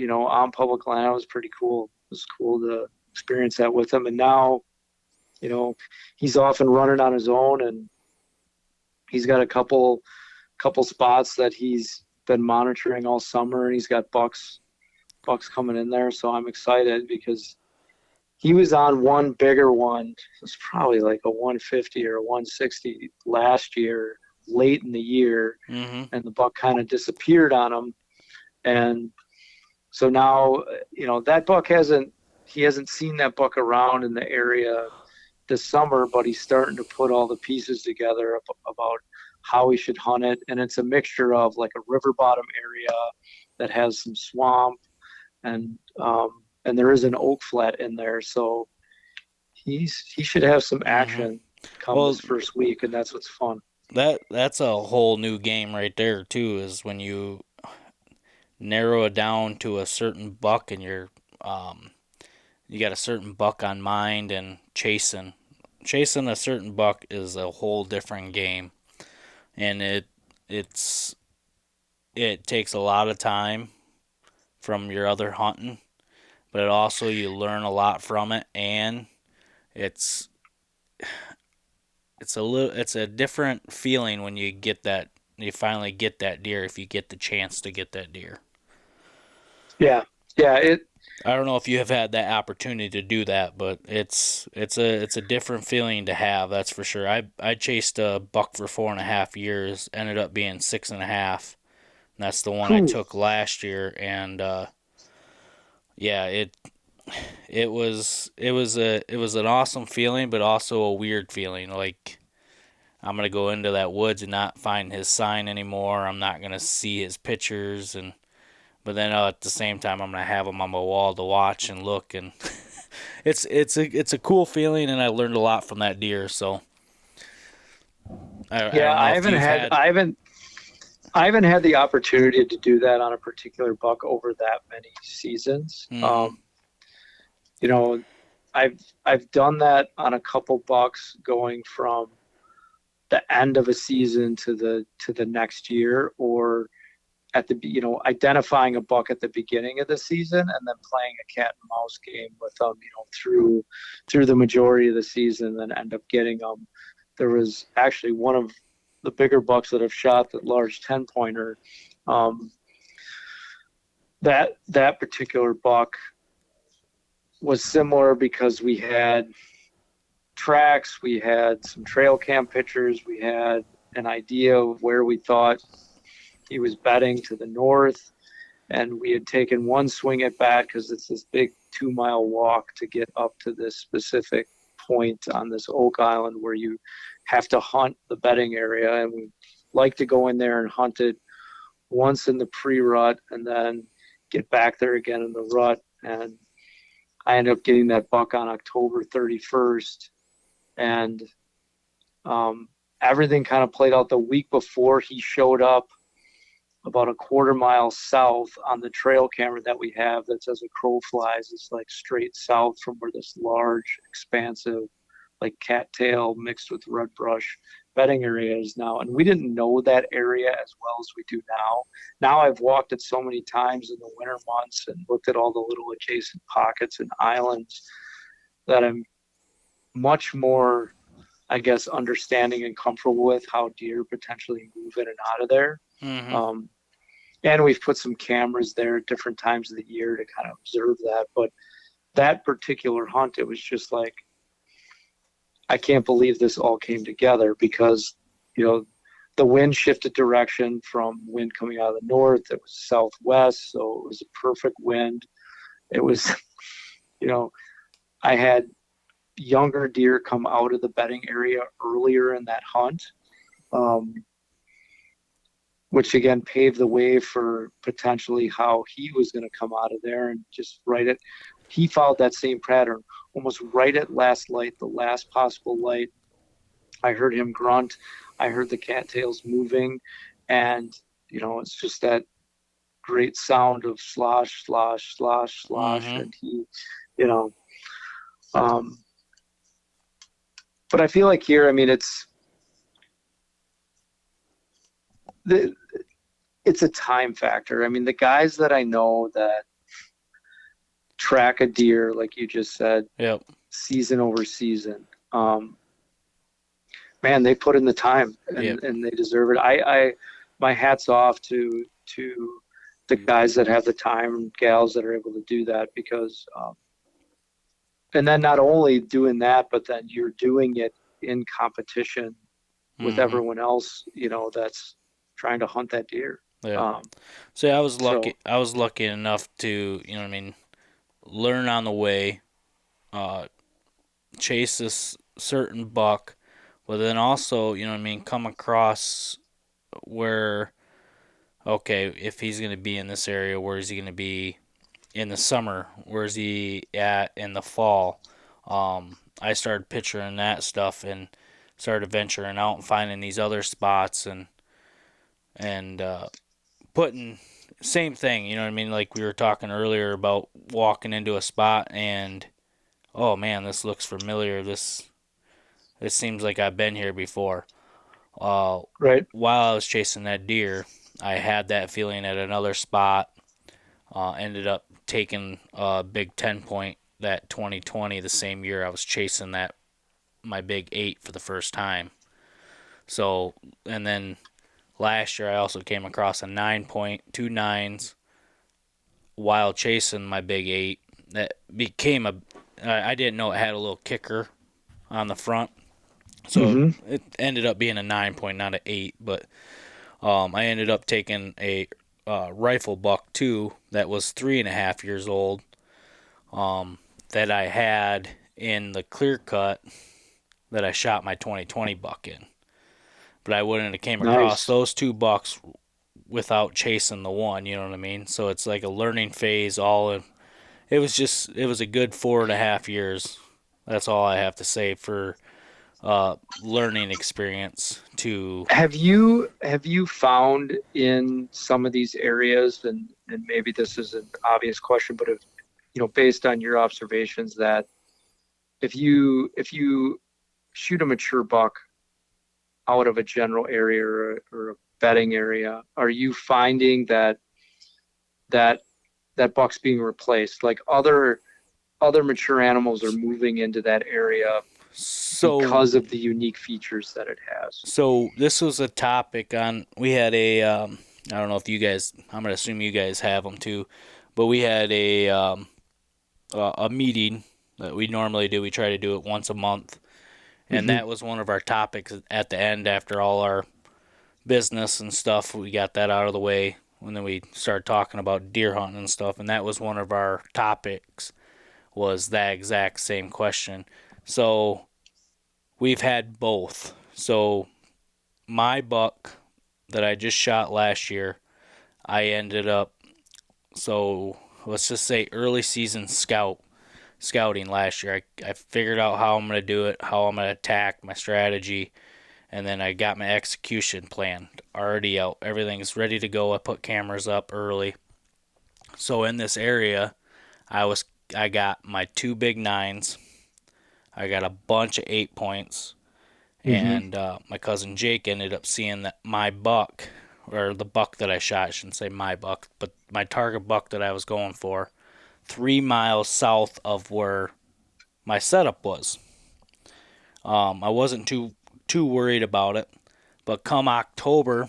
on public land. It was pretty cool. It was cool to experience that with him. And now, he's off and running on his own, and he's got a couple spots that he's been monitoring all summer, and he's got bucks bucks coming in there, so I'm excited because he was on one bigger one. It was probably like a 150 or a 160 last year, late in the year, Mm-hmm. and the buck kind of disappeared on him. And so now, that buck hasn't seen that buck around in the area this summer, but he's starting to put all the pieces together about how he should hunt it. And it's a mixture of like a river bottom area that has some swamp, and there is an oak flat in there. So he should have some Mm-hmm. action come Well, this first week, and that's what's fun. that's a whole new game right there too. Is when you narrow it down to a certain buck, and you got a certain buck on mind, and chasing a certain buck is a whole different game, and it's it takes a lot of time from your other hunting, but it also you learn a lot from it, and it's it's a different feeling when you finally get that deer, if you get the chance to get that deer. Yeah, yeah. I don't know if you have had that opportunity to do that, but it's a different feeling to have. That's for sure. I chased a buck for 4.5 years, ended up being 6.5. And that's the one I Whew. took last year, and yeah, it was an awesome feeling, but also a weird feeling. Like I'm gonna go into that woods and not find his sign anymore. I'm not gonna see his pictures, and but then at the same time, I'm gonna have him on my wall to watch and look, and it's a cool feeling, and I learned a lot from that deer. So I Yeah, don't know if you've had. I haven't had the opportunity to do that on a particular buck over that many seasons. Mm-hmm. You know, I've done that on a couple bucks going from the end of a season to the next year, or at the identifying a buck at the beginning of the season and then playing a cat and mouse game with them, through the majority of the season, and end up getting them. There was actually one of the bigger bucks that have shot, that large 10-pointer. Um, that particular buck was similar because we had tracks, we had some trail cam pictures, we had an idea of where we thought he was bedding to the north, and we had taken one swing at bat because it's this big 2-mile walk to get up to this specific point on this oak island where you have to hunt the bedding area, and we like to go in there and hunt it once in the pre-rut and then get back there again in the rut. And I ended up getting that buck on October 31st, and everything kind of played out. The week before, he showed up about a 1/4 mile south on the trail camera that we have that says a crow flies. It's like straight south from where this large, expansive, like cattail mixed with red brush bedding area is now. And we didn't know that area as well as we do now. Now I've walked it so many times in the winter months and looked at all the little adjacent pockets and islands that I'm much more, I guess, understanding and comfortable with how deer potentially move in and out of there. Mm-hmm. And we've put some cameras there at different times of the year to kind of observe that. But that particular hunt, it was just like, I can't believe this all came together because, the wind shifted direction from wind coming out of the north. It was southwest, so it was a perfect wind. It was, I had younger deer come out of the bedding area earlier in that hunt, which again paved the way for potentially how he was going to come out of there, and just right at, he followed that same pattern, almost right at last light, the last possible light. I heard him grunt. I heard the cattails moving, and it's just that great sound of slosh, slosh, slosh, slosh, Mm-hmm. and he, you know, but I feel like here, I mean, it's a time factor. I mean, the guys that I know that track a deer, like you just said, Yep. season over season, man, they put in the time, Yep. and they deserve it. My hat's off to the guys that have the time, gals that are able to do that, because and then not only doing that, but then you're doing it in competition with Mm-hmm. everyone else, that's trying to hunt that deer. Yeah. Um, So I was lucky. so I was lucky enough to, learn on the way, chase this certain buck, but then also, come across where, okay, if he's going to be in this area, where is he going to be in the summer? Where is he at in the fall? I started picturing that stuff and started venturing out and finding these other spots and putting same thing. Like we were talking earlier about walking into a spot and oh man, this looks familiar. This seems like I've been here before. Uh, right. while I was chasing that deer, I had that feeling at another spot. Ended up taking a big 10 point that 2020, the same year I was chasing that my big 8 for the first time. So, and then last year I also came across a 9 point, 2 9s while chasing my big 8. That became I didn't know it had a little kicker on the front. So Hmm. it ended up being a 9 point, not an 8. But I ended up taking a rifle buck too that was 3.5 years old, that I had in the clear cut that I shot my 2020 buck in. But I wouldn't have came across Nice. those 2 bucks without chasing the one. You know what I mean? So it's like a learning phase. It was a good 4.5 years. That's all I have to say for learning experience to. Have you found in some of these areas, and maybe this is an obvious question, but if based on your observations, that if you shoot a mature buck out of a general area or a bedding area, are you finding that that buck's being replaced? Like other mature animals are moving into that area So because of the unique features that it has. so this was a topic on. We had a. I don't know if you guys. I'm gonna assume you guys have them too, but we had a meeting that we normally do. We try to do it once a month, and Hmm. that was one of our topics at the end after all our business and stuff. We got that out of the way, and then we started talking about deer hunting and stuff, and that was one of our topics. Was that exact same question? So we've had both. So my buck that I just shot last year, I ended up, so let's just say early season scouting last year. I figured out how I'm going to do it, how I'm going to attack, my strategy, and then I got my execution plan already out. Everything's ready to go. I put cameras up early. So in this area, I got my 2 big 9s. I got a bunch of 8 points, Hmm. and my cousin Jake ended up seeing that my buck, or the buck that I shot, I shouldn't say my buck, but my target buck that I was going for, 3 miles south of where my setup was. I wasn't too worried about it, but come October,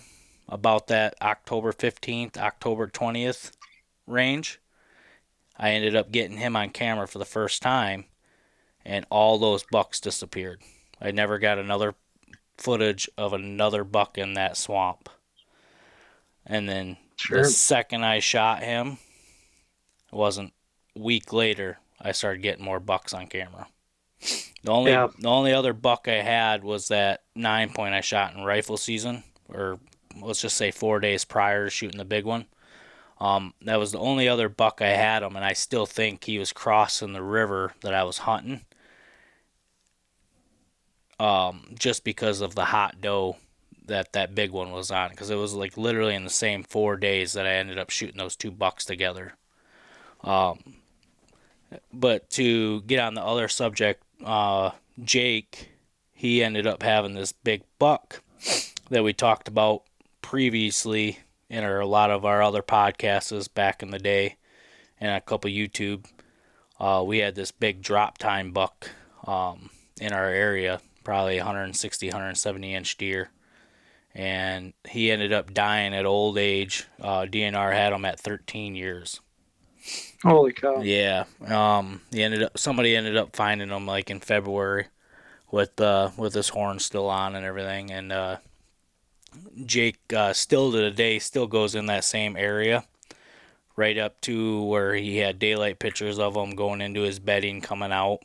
about that October 15th, October 20th range, I ended up getting him on camera for the first time, and all those bucks disappeared. I never got another footage of another buck in that swamp. And then the Sure. second I shot him, it wasn't a week later, I started getting more bucks on camera. Yeah. The only other buck I had was that 9 point I shot in rifle season, or let's just say 4 days prior to shooting the big one. That was the only other buck I had him, and I still think he was crossing the river that I was hunting, just because of the hot doe that big one was on, because it was like literally in the same 4 days that I ended up shooting those 2 bucks together. But to get on the other subject, Jake, he ended up having this big buck that we talked about previously in a lot of our other podcasts back in the day, and a couple YouTube. We had this big drop time buck in our area, probably 160, 170 inch deer. and he ended up dying at old age. DNR had him at 13 years. Holy cow. Yeah. Somebody ended up finding him like in February with his horn still on and everything. And Jake still to the day still goes in that same area, right up to where he had daylight pictures of him going into his bedding, coming out,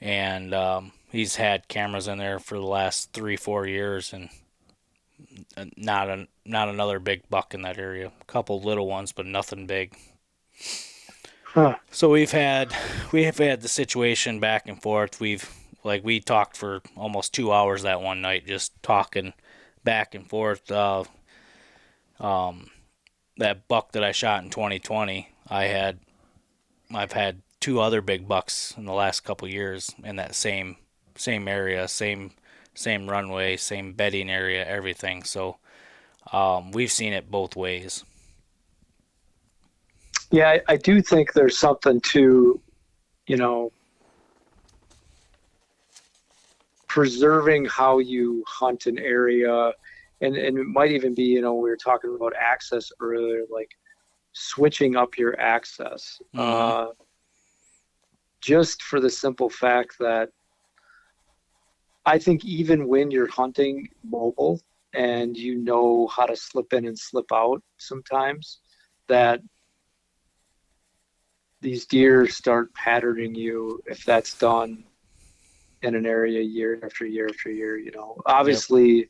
and he's had cameras in there for the last 3-4 years, and not another big buck in that area. A couple little ones, but nothing big. Huh. So we have had the situation back and forth. We talked for almost 2 hours that one night, just talking back and forth. That buck that I shot in 2020, I've had two other big bucks in the last couple years in that same area, same runway, same bedding area, everything. So we've seen it both ways. Yeah, I do think there's something to, preserving how you hunt an area. And it might even be, we were talking about access earlier, like switching up your access. Mm-hmm. Just for the simple fact that I think even when you're hunting mobile and you know how to slip in and slip out sometimes, that these deer start patterning you if that's done in an area year after year after year. Obviously, yep.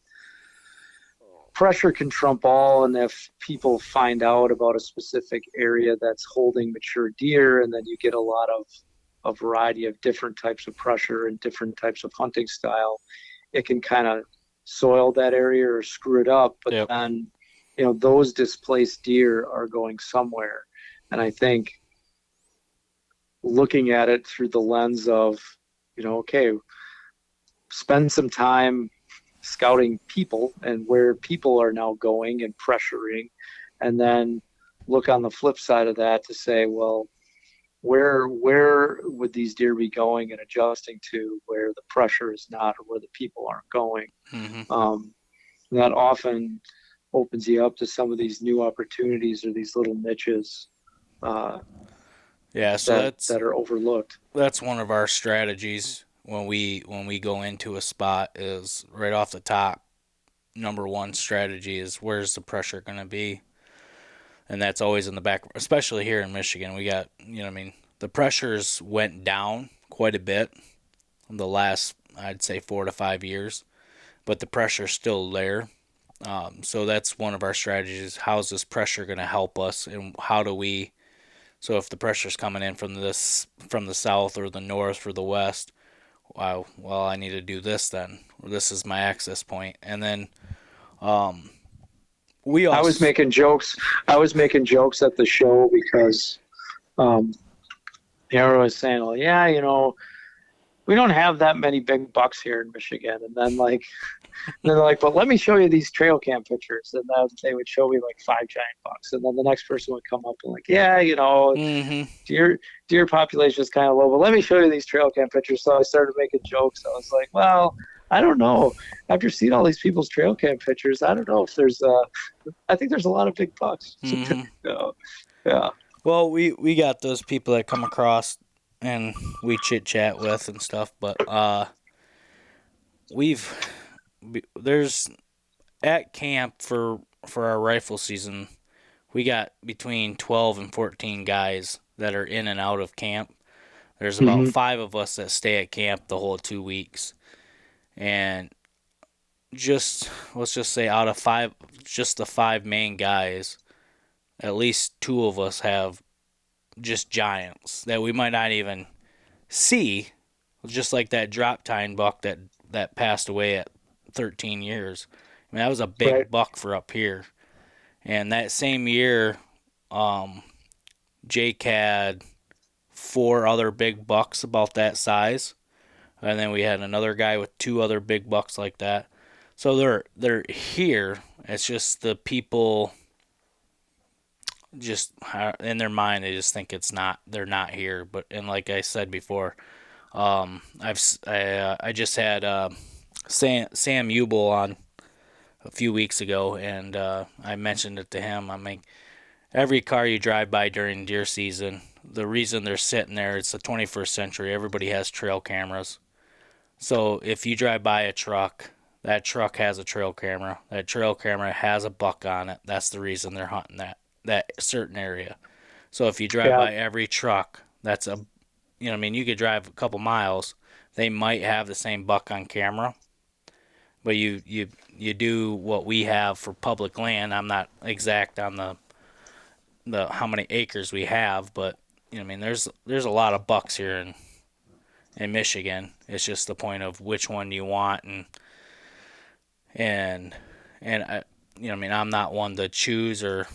Pressure can trump all, and if people find out about a specific area that's holding mature deer, and then you get a lot of a variety of different types of pressure and different types of hunting style, it can kind of soil that area or screw it up. But yep. Then, those displaced deer are going somewhere. And I think looking at it through the lens of, okay, spend some time scouting people and where people are now going and pressuring, and then look on the flip side of that to say, well, where would these deer be going, and adjusting to where the pressure is not or where the people aren't going. Mm-hmm. That often opens you up to some of these new opportunities or these little niches that are overlooked. That's one of our strategies when we go into a spot, is right off the top, number one strategy is where's the pressure going to be. And that's always in the back, especially here in Michigan. We got, the pressures went down quite a bit in the last, I'd say, 4 to 5 years, but the pressure's still there. So that's one of our strategies. How's this pressure going to help us, and how do we? So if the pressure's coming in from the south or the north or the west, well, I need to do this then. Or this is my access point, and then. I was making jokes at the show because everyone was saying, well, yeah, we don't have that many big bucks here in Michigan. And then they're like, but let me show you these trail cam pictures. And then they would show me like 5 giant bucks. And then the next person would come up and like, yeah, mm-hmm. deer population is kind of low, but let me show you these trail cam pictures. So I started making jokes. I was like, well, I don't know. After seeing all these people's trail cam pictures, I don't know if there's I think there's a lot of big bucks. Mm-hmm. Yeah. Well, we got those people that come across and we chit chat with and stuff, but there's at camp for our rifle season, we got between 12 and 14 guys that are in and out of camp. There's about mm-hmm. 5 of us that stay at camp the whole 2 weeks. And let's just say out of 5, just the 5 main guys, at least 2 of us have just giants that we might not even see, just like that drop tine buck that passed away at 13 years. I mean, that was a big right. buck for up here. And that same year, Jake had 4 other big bucks about that size. And then we had another guy with 2 other big bucks like that. So they're here. It's just the people just in their mind, they just think they're not here. But, and like I said before, I just had Sam Ubel on a few weeks ago, and I mentioned it to him. I mean, every car you drive by during deer season, the reason they're sitting there, it's the 21st century. Everybody has trail cameras. So if you drive by a truck, that truck has a trail camera. That trail camera has a buck on it. That's the reason they're hunting that certain area. So if you drive Yeah. by every truck, that's a, you know, I mean, you could drive a couple miles, they might have the same buck on camera, but you do what we have for public land. I'm not exact on the how many acres we have, but you know, I mean, there's a lot of bucks here in Michigan. It's just the point of which one you want, and I, you know, I mean, I'm not one to choose or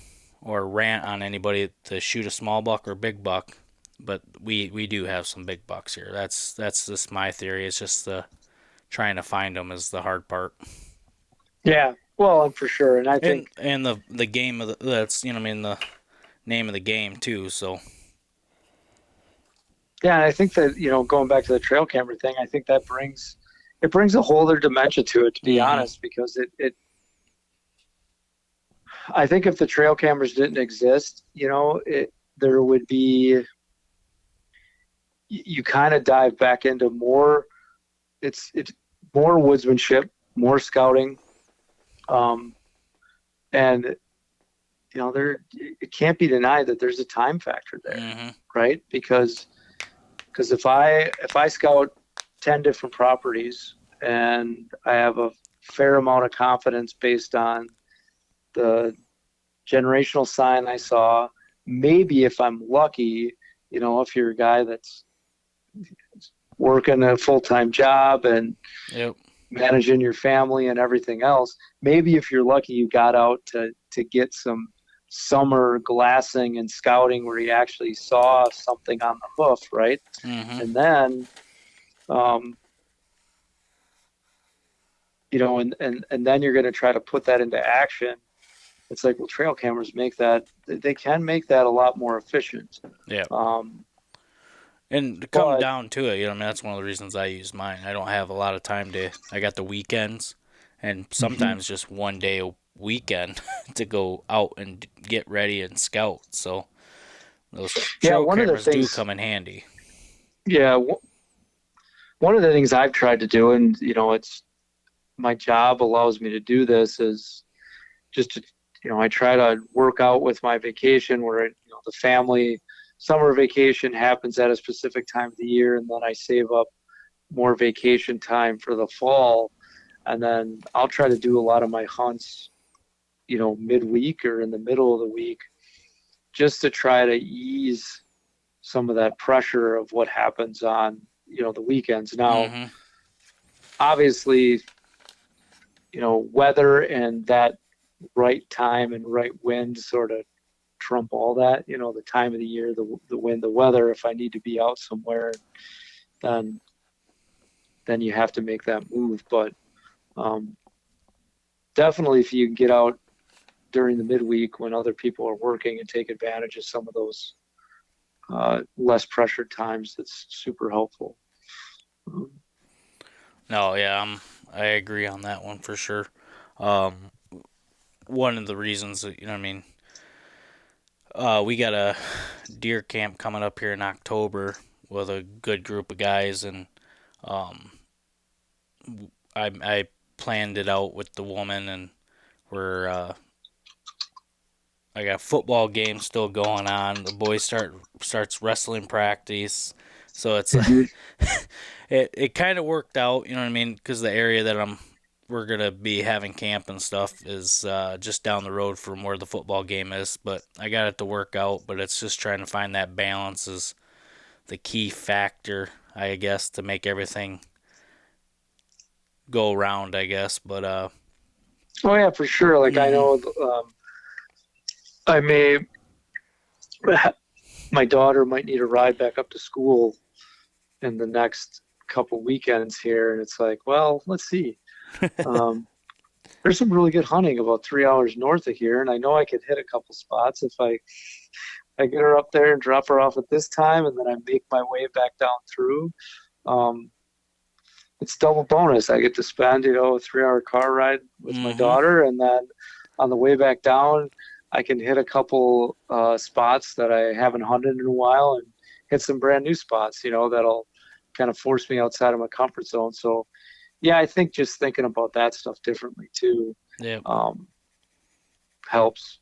rant on anybody to shoot a small buck or big buck, but we do have some big bucks here. That's just my theory. It's just the trying to find them is the hard part. Yeah. Well, and for sure. And I And think, the game of that's, you know, I mean, the name of the game too. So yeah, and I think that, going back to the trail camera thing, I think that brings a whole other dimension to it, to be hmm honest, because I think if the trail cameras didn't exist, there would be, you kind of dive back into more, it's more woodsmanship, more scouting. Um, and, it can't be denied that there's a time factor there, hmm right? Because if I scout 10 different properties and I have a fair amount of confidence based on the generational sign I saw, maybe if I'm lucky, if you're a guy that's working a full-time job and yep, managing your family and everything else, maybe if you're lucky, you got out to get some summer glassing and scouting where you actually saw something on the hoof, right? hmm And then, um, and then you're going to try to put that into action. It's like, well, trail cameras they can make that a lot more efficient. yep. Um, And to come but down to it, you know, I mean, that's one of the reasons I use mine. I don't have a lot of time to. I got the weekends, and mhm. sometimes just one day a weekend to go out and get ready and scout. So those Yeah, trail cameras do come in handy. yeah, one of the things I've tried to do, and it's my job allows me to do this, is just to, I try to work out with my vacation where, the family summer vacation happens at a specific time of the year, and then I save up more vacation time for the fall. And then I'll try to do a lot of my hunts, midweek or in the middle of the week, just to try to ease some of that pressure of what happens on, the weekends. Now, hmm obviously, weather and that right time and right wind sort of trump all that. The time of the year, the wind, the weather. If I need to be out somewhere, then you have to make that move. But um, definitely, if you can get out during the midweek when other people are working and take advantage of some of those less pressured times, that's super helpful. Um, No, yeah, I agree on that one for sure. Um, One of the reasons, that, you know, what I mean, we got a deer camp coming up here in October with a good group of guys, and um, I planned it out with the woman, and we're I got a football game still going on. The boys starts wrestling practice, so it's mhm. it kind of worked out. You know what I mean? Because the area that we're gonna be having camp and stuff is just down the road from where the football game is. But I got it to work out. But it's just trying to find that balance is the key factor, I guess, to make everything go around. I guess, but Oh yeah, for sure. Like I hmm know, I may my daughter might need a ride back up to school in the next couple weekends here, and it's like, well, let's see. Um, there's some really good hunting about 3 hours north of here, and I know I could hit a couple spots if I get her up there and drop her off at this time, and then I make my way back down through. Um, it's double bonus. I get to spend, a 3 hour car ride with my Mm-hmm. daughter, and then on the way back down, I can hit a couple spots that I haven't hunted in a while, and hit some brand new spots. That'll kind of force me outside of my comfort zone. So yeah, I think just thinking about that stuff differently too Yeah. um, helps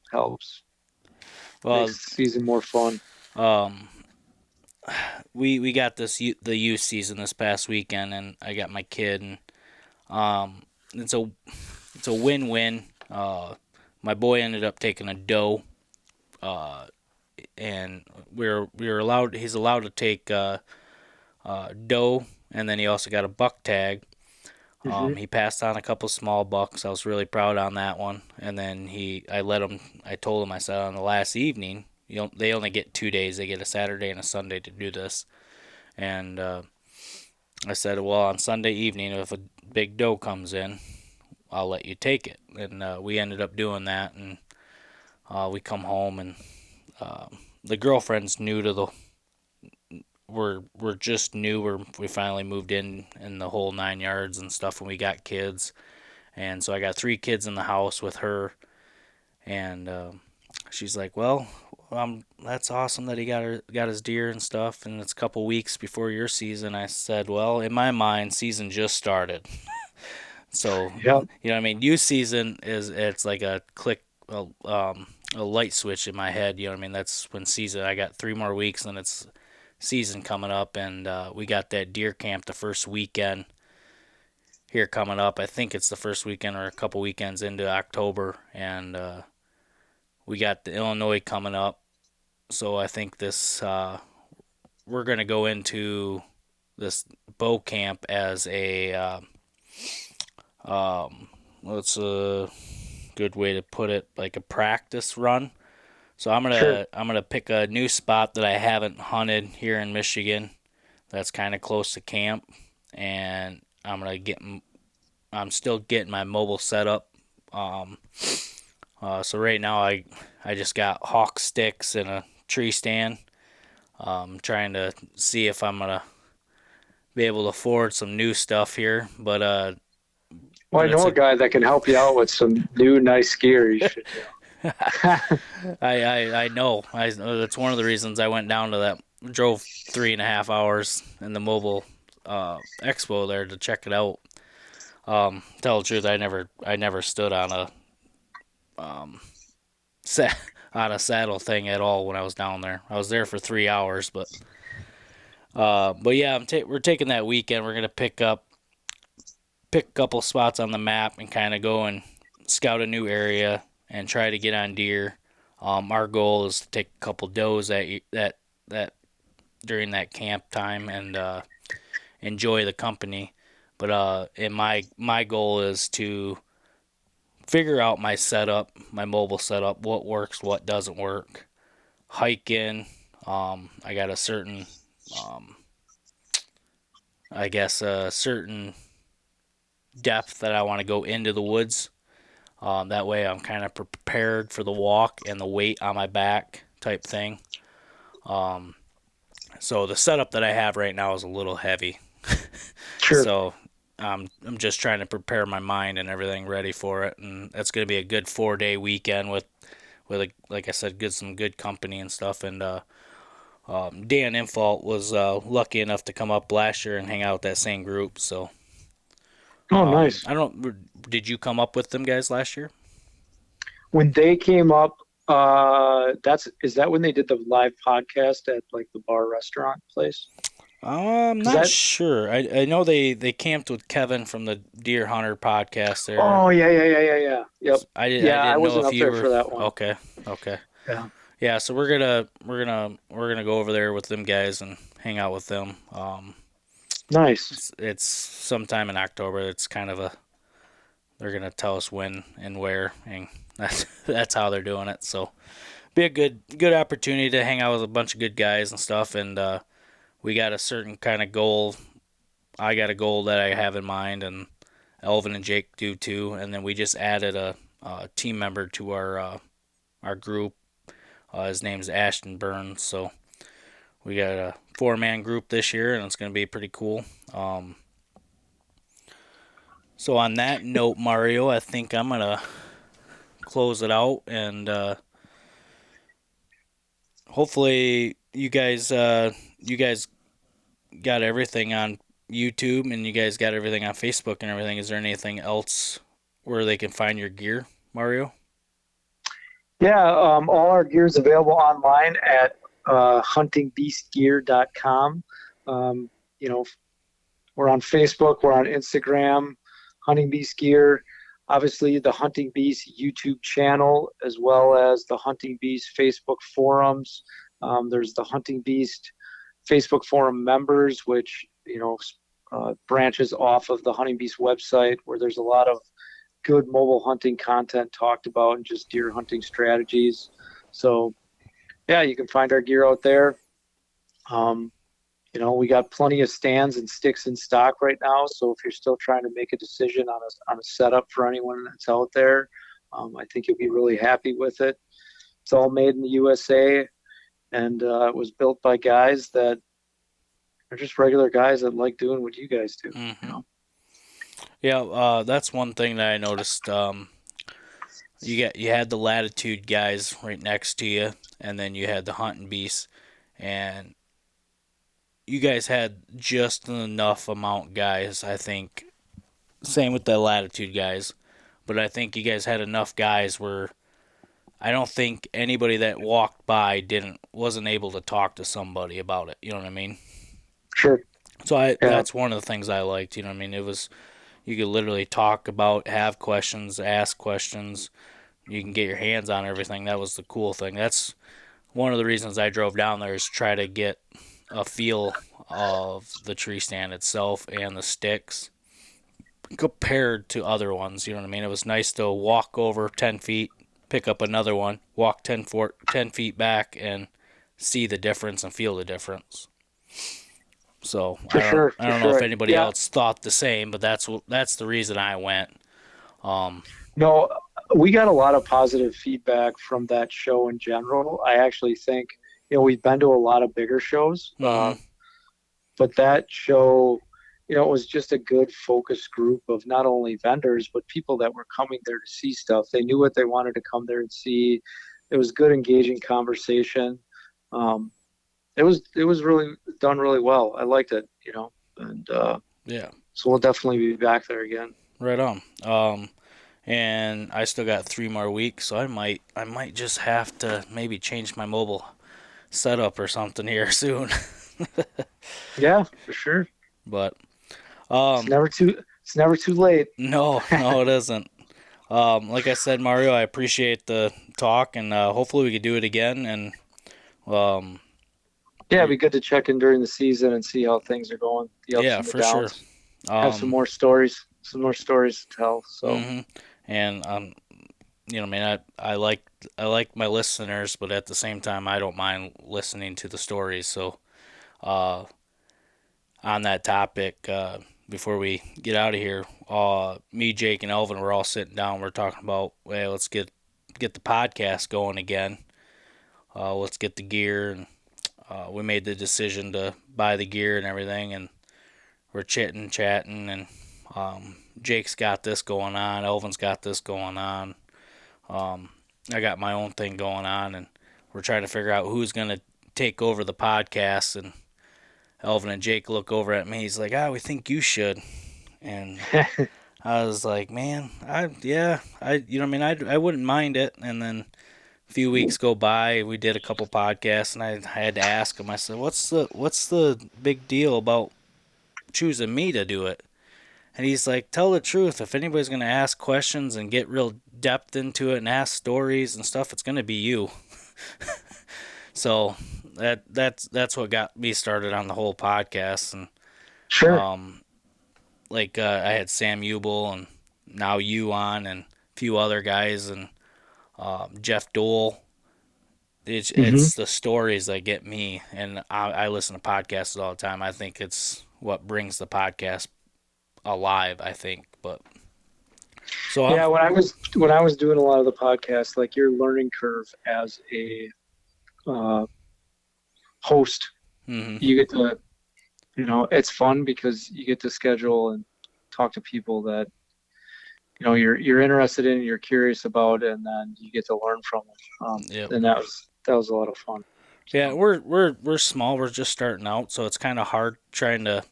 Well, makes the season more fun. um, we got the youth season this past weekend, and I got my kid, and um, it's a win-win. My boy ended up taking a doe, uh, and we were allowed. He's allowed to take doe, and then he also got a buck tag. Hmm. He passed on a couple small bucks. I was really proud on that one. And then I let him. I told him, I said, on the last evening, they only get 2 days. They get a Saturday and a Sunday to do this. And I said, well, on Sunday evening, if a big doe comes in, I'll let you take it. And we ended up doing that. And we come home, and the girlfriend's new to the. We're just new. We finally moved in the whole 9 yards and stuff, and we got kids. And so I got 3 kids in the house with her, and she's like, "Well, that's awesome that he got his deer and stuff, and it's a couple weeks before your season." I said, "Well, in my mind, season just started." So, Yeah. you know what I mean? Youth season it's like a click, a light switch in my head. You know what I mean? That's when season. I got 3 more weeks, and it's season coming up, and we got that deer camp the first weekend here coming up. I think it's the first weekend or a couple weekends into October, and we got the Illinois coming up. So I think this we're gonna go into this bow camp as a what's a good way to put it, like a practice run. So I'm Sure. gonna I'm gonna pick a new spot that I haven't hunted here in Michigan. That's kind of close to camp, and I'm still getting my mobile set up. Um, so right now I just got hawk sticks and a tree stand. Trying to see if I'm gonna be able to afford some new stuff here, Well, I but it's know a a guy that can help you out with some new nice gear. You should. I know that's one of the reasons I went down to that, drove 3.5 hours in the mobile expo there to check it out. Tell the truth, I never stood on a um, sa- on a saddle thing at all when I was down there. I was there for 3 hours, but yeah, we're taking that weekend. We're gonna pick a couple spots on the map and kind of go and scout a new area and try to get on deer. Our goal is to take a couple does that during that camp time and enjoy the company. But and my goal is to figure out my setup, my mobile setup, what works, what doesn't work. Hike in. I got a certain, um, I guess, a certain depth that I want to go into the woods. That way, I'm kind of prepared for the walk and the weight on my back type thing. Um, so the setup that I have right now is a little heavy. Sure. So I'm just trying to prepare my mind and everything ready for it, and that's going to be a good 4 day weekend with like I said, some good company and stuff. And Dan Infault was lucky enough to come up last year and hang out with that same group. So Oh, nice. I don't. Did you come up with them guys last year? When they came up, is that when they did the live podcast at like the bar restaurant place? I'm Because not that. sure. I know they camped with Kevin from the Deer Hunter podcast there. Oh, yeah. Yep. I Yeah, I didn't know wasn't if up you there were for that one. okay. Okay. Yeah. Yeah, so we're gonna go over there with them guys and hang out with them. Nice. It's sometime in October. It's kind of a they're gonna tell us when and where, and that's how they're doing it. So be a good opportunity to hang out with a bunch of good guys and stuff. And we got a certain kind of goal. I got a goal that I have in mind, and Elvin and Jake do too. And then we just added a team member to our group. His name's Ashton Burns. So we got a 4-man group this year, and it's going to be pretty cool. So on that note, Mario, I think I'm gonna close it out, and hopefully you guys got everything on YouTube, and you guys got everything on Facebook and everything. Is there anything else where they can find your gear, Mario? Yeah, all our gear is available online at huntingbeastgear.com. You know, we're on Facebook, we're on Instagram, Hunting Beast Gear. Obviously, the Hunting Beast YouTube channel, as well as the Hunting Beast Facebook forums. There's the Hunting Beast Facebook forum members, which branches off of the Hunting Beast website, where there's a lot of good mobile hunting content talked about and just deer hunting strategies. So, yeah, you can find our gear out there. We got plenty of stands and sticks in stock right now. So if you're still trying to make a decision on a setup for anyone that's out there, I think you'll be really happy with it. It's all made in the USA, and it was built by guys that are just regular guys that like doing what you guys do. Mm-hmm. Yeah, that's one thing that I noticed. You had the Latitude guys right next to you, and then you had the Hunting Beast, and you guys had just enough amount guys. I think same with the Latitude guys, but I think you guys had enough guys where I don't think anybody that walked by wasn't able to talk to somebody about it. You know what I mean? Sure. So Yeah. that's one of the things I liked. You know what I mean? It was you could literally talk about, have questions, ask questions. You can get your hands on everything. That was the cool thing. That's one of the reasons I drove down there is try to get a feel of the tree stand itself and the sticks compared to other ones. You know what I mean? It was nice to walk over 10 feet, pick up another one, walk 10 feet back, and see the difference and feel the difference. So For sure. I For don't know if sure. anybody Yeah. else thought the same, but that's the reason I went. No, we got a lot of positive feedback from that show in general. I actually think, we've been to a lot of bigger shows, Mm-hmm. but that show, it was just a good focus group of not only vendors, but people that were coming there to see stuff. They knew what they wanted to come there and see. It was good, engaging conversation. Um, it was really done really well. I liked it, and Yeah, so we'll definitely be back there again. right on. And I still got 3 more weeks, so I might just have to maybe change my mobile setup or something here soon. Yeah, for sure. But It's never too late. no, it isn't. Like I said, Mario, I appreciate the talk, and hopefully we could do it again. And um, Yeah, it'd be good to check in during the season and see how things are going, the ups yeah, and the for sure. downs. Have Um, some more stories to tell. So hmm And man, I like my listeners, but at the same time, I don't mind listening to the stories. So, uh, on that topic, before we get out of here, me, Jake, and Elvin were all sitting down. We're talking about, well, let's get the podcast going again. Let's get the gear, and we made the decision to buy the gear and everything, and we're chatting, and Jake's got this going on, Elvin's got this going on. I got my own thing going on, and we're trying to figure out who's gonna take over the podcast. And Elvin and Jake look over at me. He's like, we think you should. And I was like, man, you know what I mean? I wouldn't mind it. And then a few weeks go by, we did a couple podcasts, and I had to ask him. I said, what's the big deal about choosing me to do it? And he's like, tell the truth. If anybody's gonna ask questions and get real depth into it and ask stories and stuff, it's gonna be you. So that's what got me started on the whole podcast. And sure. I had Sam Ubel and now you on and a few other guys and Jeff Dole. Hmm. It's the stories that get me, and I listen to podcasts all the time. I think it's what brings the podcast alive. I think, but so I'm. Yeah, when I was doing a lot of the podcasts, like your learning curve as a uh, host, Mhm. you get to, it's fun because you get to schedule and talk to people that you're interested in, you're curious about, and then you get to learn from it. Yep. And that was a lot of fun. Yeah, So, we're small. We're just starting out, so it's kind of hard trying to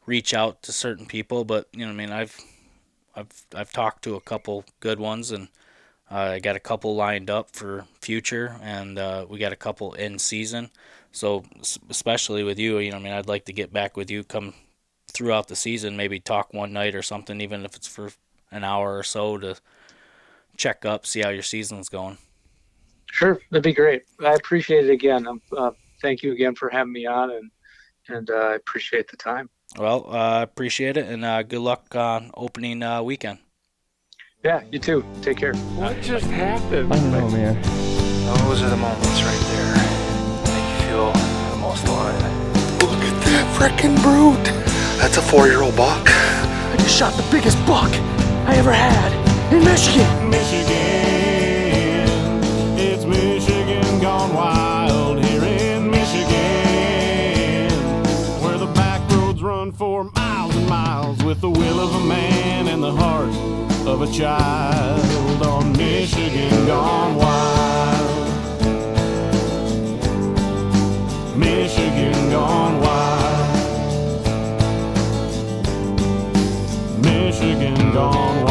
reach out to certain people. But I mean, I've talked to a couple good ones, and I got a couple lined up for future, and we got a couple in season. So especially with you, I mean, I'd like to get back with you, come throughout the season, maybe talk one night or something, even if it's for an hour or so to check up, see how your season's going. sure, that'd be great. I appreciate it again. Thank you again for having me on, and I appreciate the time. Well, I appreciate it, and good luck on opening weekend. Yeah, you too. Take care. What just happened? I don't know, man. Those are the moments right there that make you feel the most alive. Look at that frickin' brute. That's a 4-year-old buck. I just shot the biggest buck I ever had in Michigan. Michigan, it's Michigan gone wild here in Michigan, where the back roads run for miles and miles with the will of a man and the heart of a child on Michigan gone wild. Michigan gone wild. Michigan gone wild.